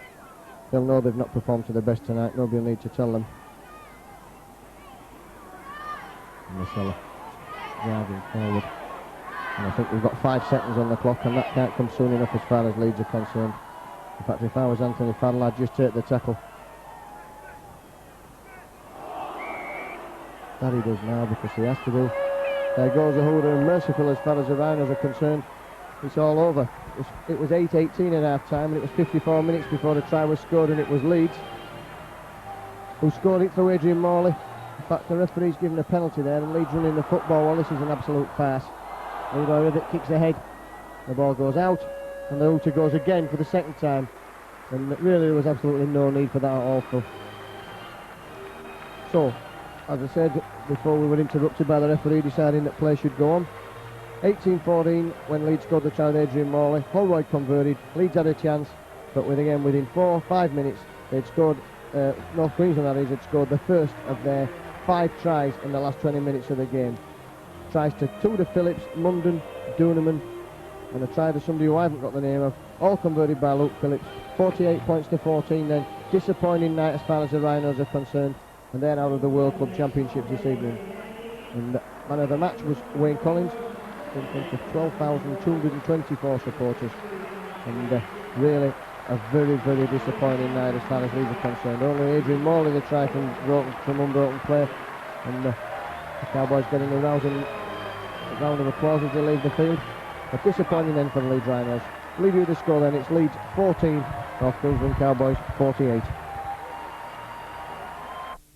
they'll know they've not performed to their best tonight. Nobody will need to tell them. Marcella driving forward. And I think we've got 5 seconds on the clock, and that can't come soon enough as far as Leeds are concerned. In fact, if I was Anthony Farrell, I'd just take the tackle. That he does now because he has to do. There goes the holder, and merciful as far as the Rhinos are concerned. It's all over. It was 8:18 at half time, and it was 54 minutes before the try was scored, and it was Leeds who scored it through Adrian Morley. In fact, the referee's given a penalty there, and Leeds running the football. Well, this is an absolute farce. Leroy Rivett kicks ahead. The ball goes out, and the hooter goes again for the second time. And really, there was absolutely no need for that at all. So, as I said before, we were interrupted by the referee deciding that play should go on. 18-14 when Leeds scored the try with Adrian Morley. Holroyd converted. Leeds had a chance, but within 4-5 minutes, they'd scored. North Queensland, that is, had scored the first of their 5 tries in the last 20 minutes of the game. Tries to Tudor, Phillips, Munden, Duneman, and a try to somebody who I haven't got the name of, all converted by Luke Phillips. 48 points to 14 then. Disappointing night as far as the Rhinos are concerned, and they're out of the World Club Championships this evening. And man of the match was Wayne Collins in front of 12,224 supporters, and really a very, very disappointing night as far as Leeds are concerned. Only Adrian Morley the try from unbroken play, and the Cowboys getting a rousing round of applause as they leave the field. But disappointing then for the Leeds Rhinos. Leave you the score then, it's Leeds 14, North Queensland Cowboys 48.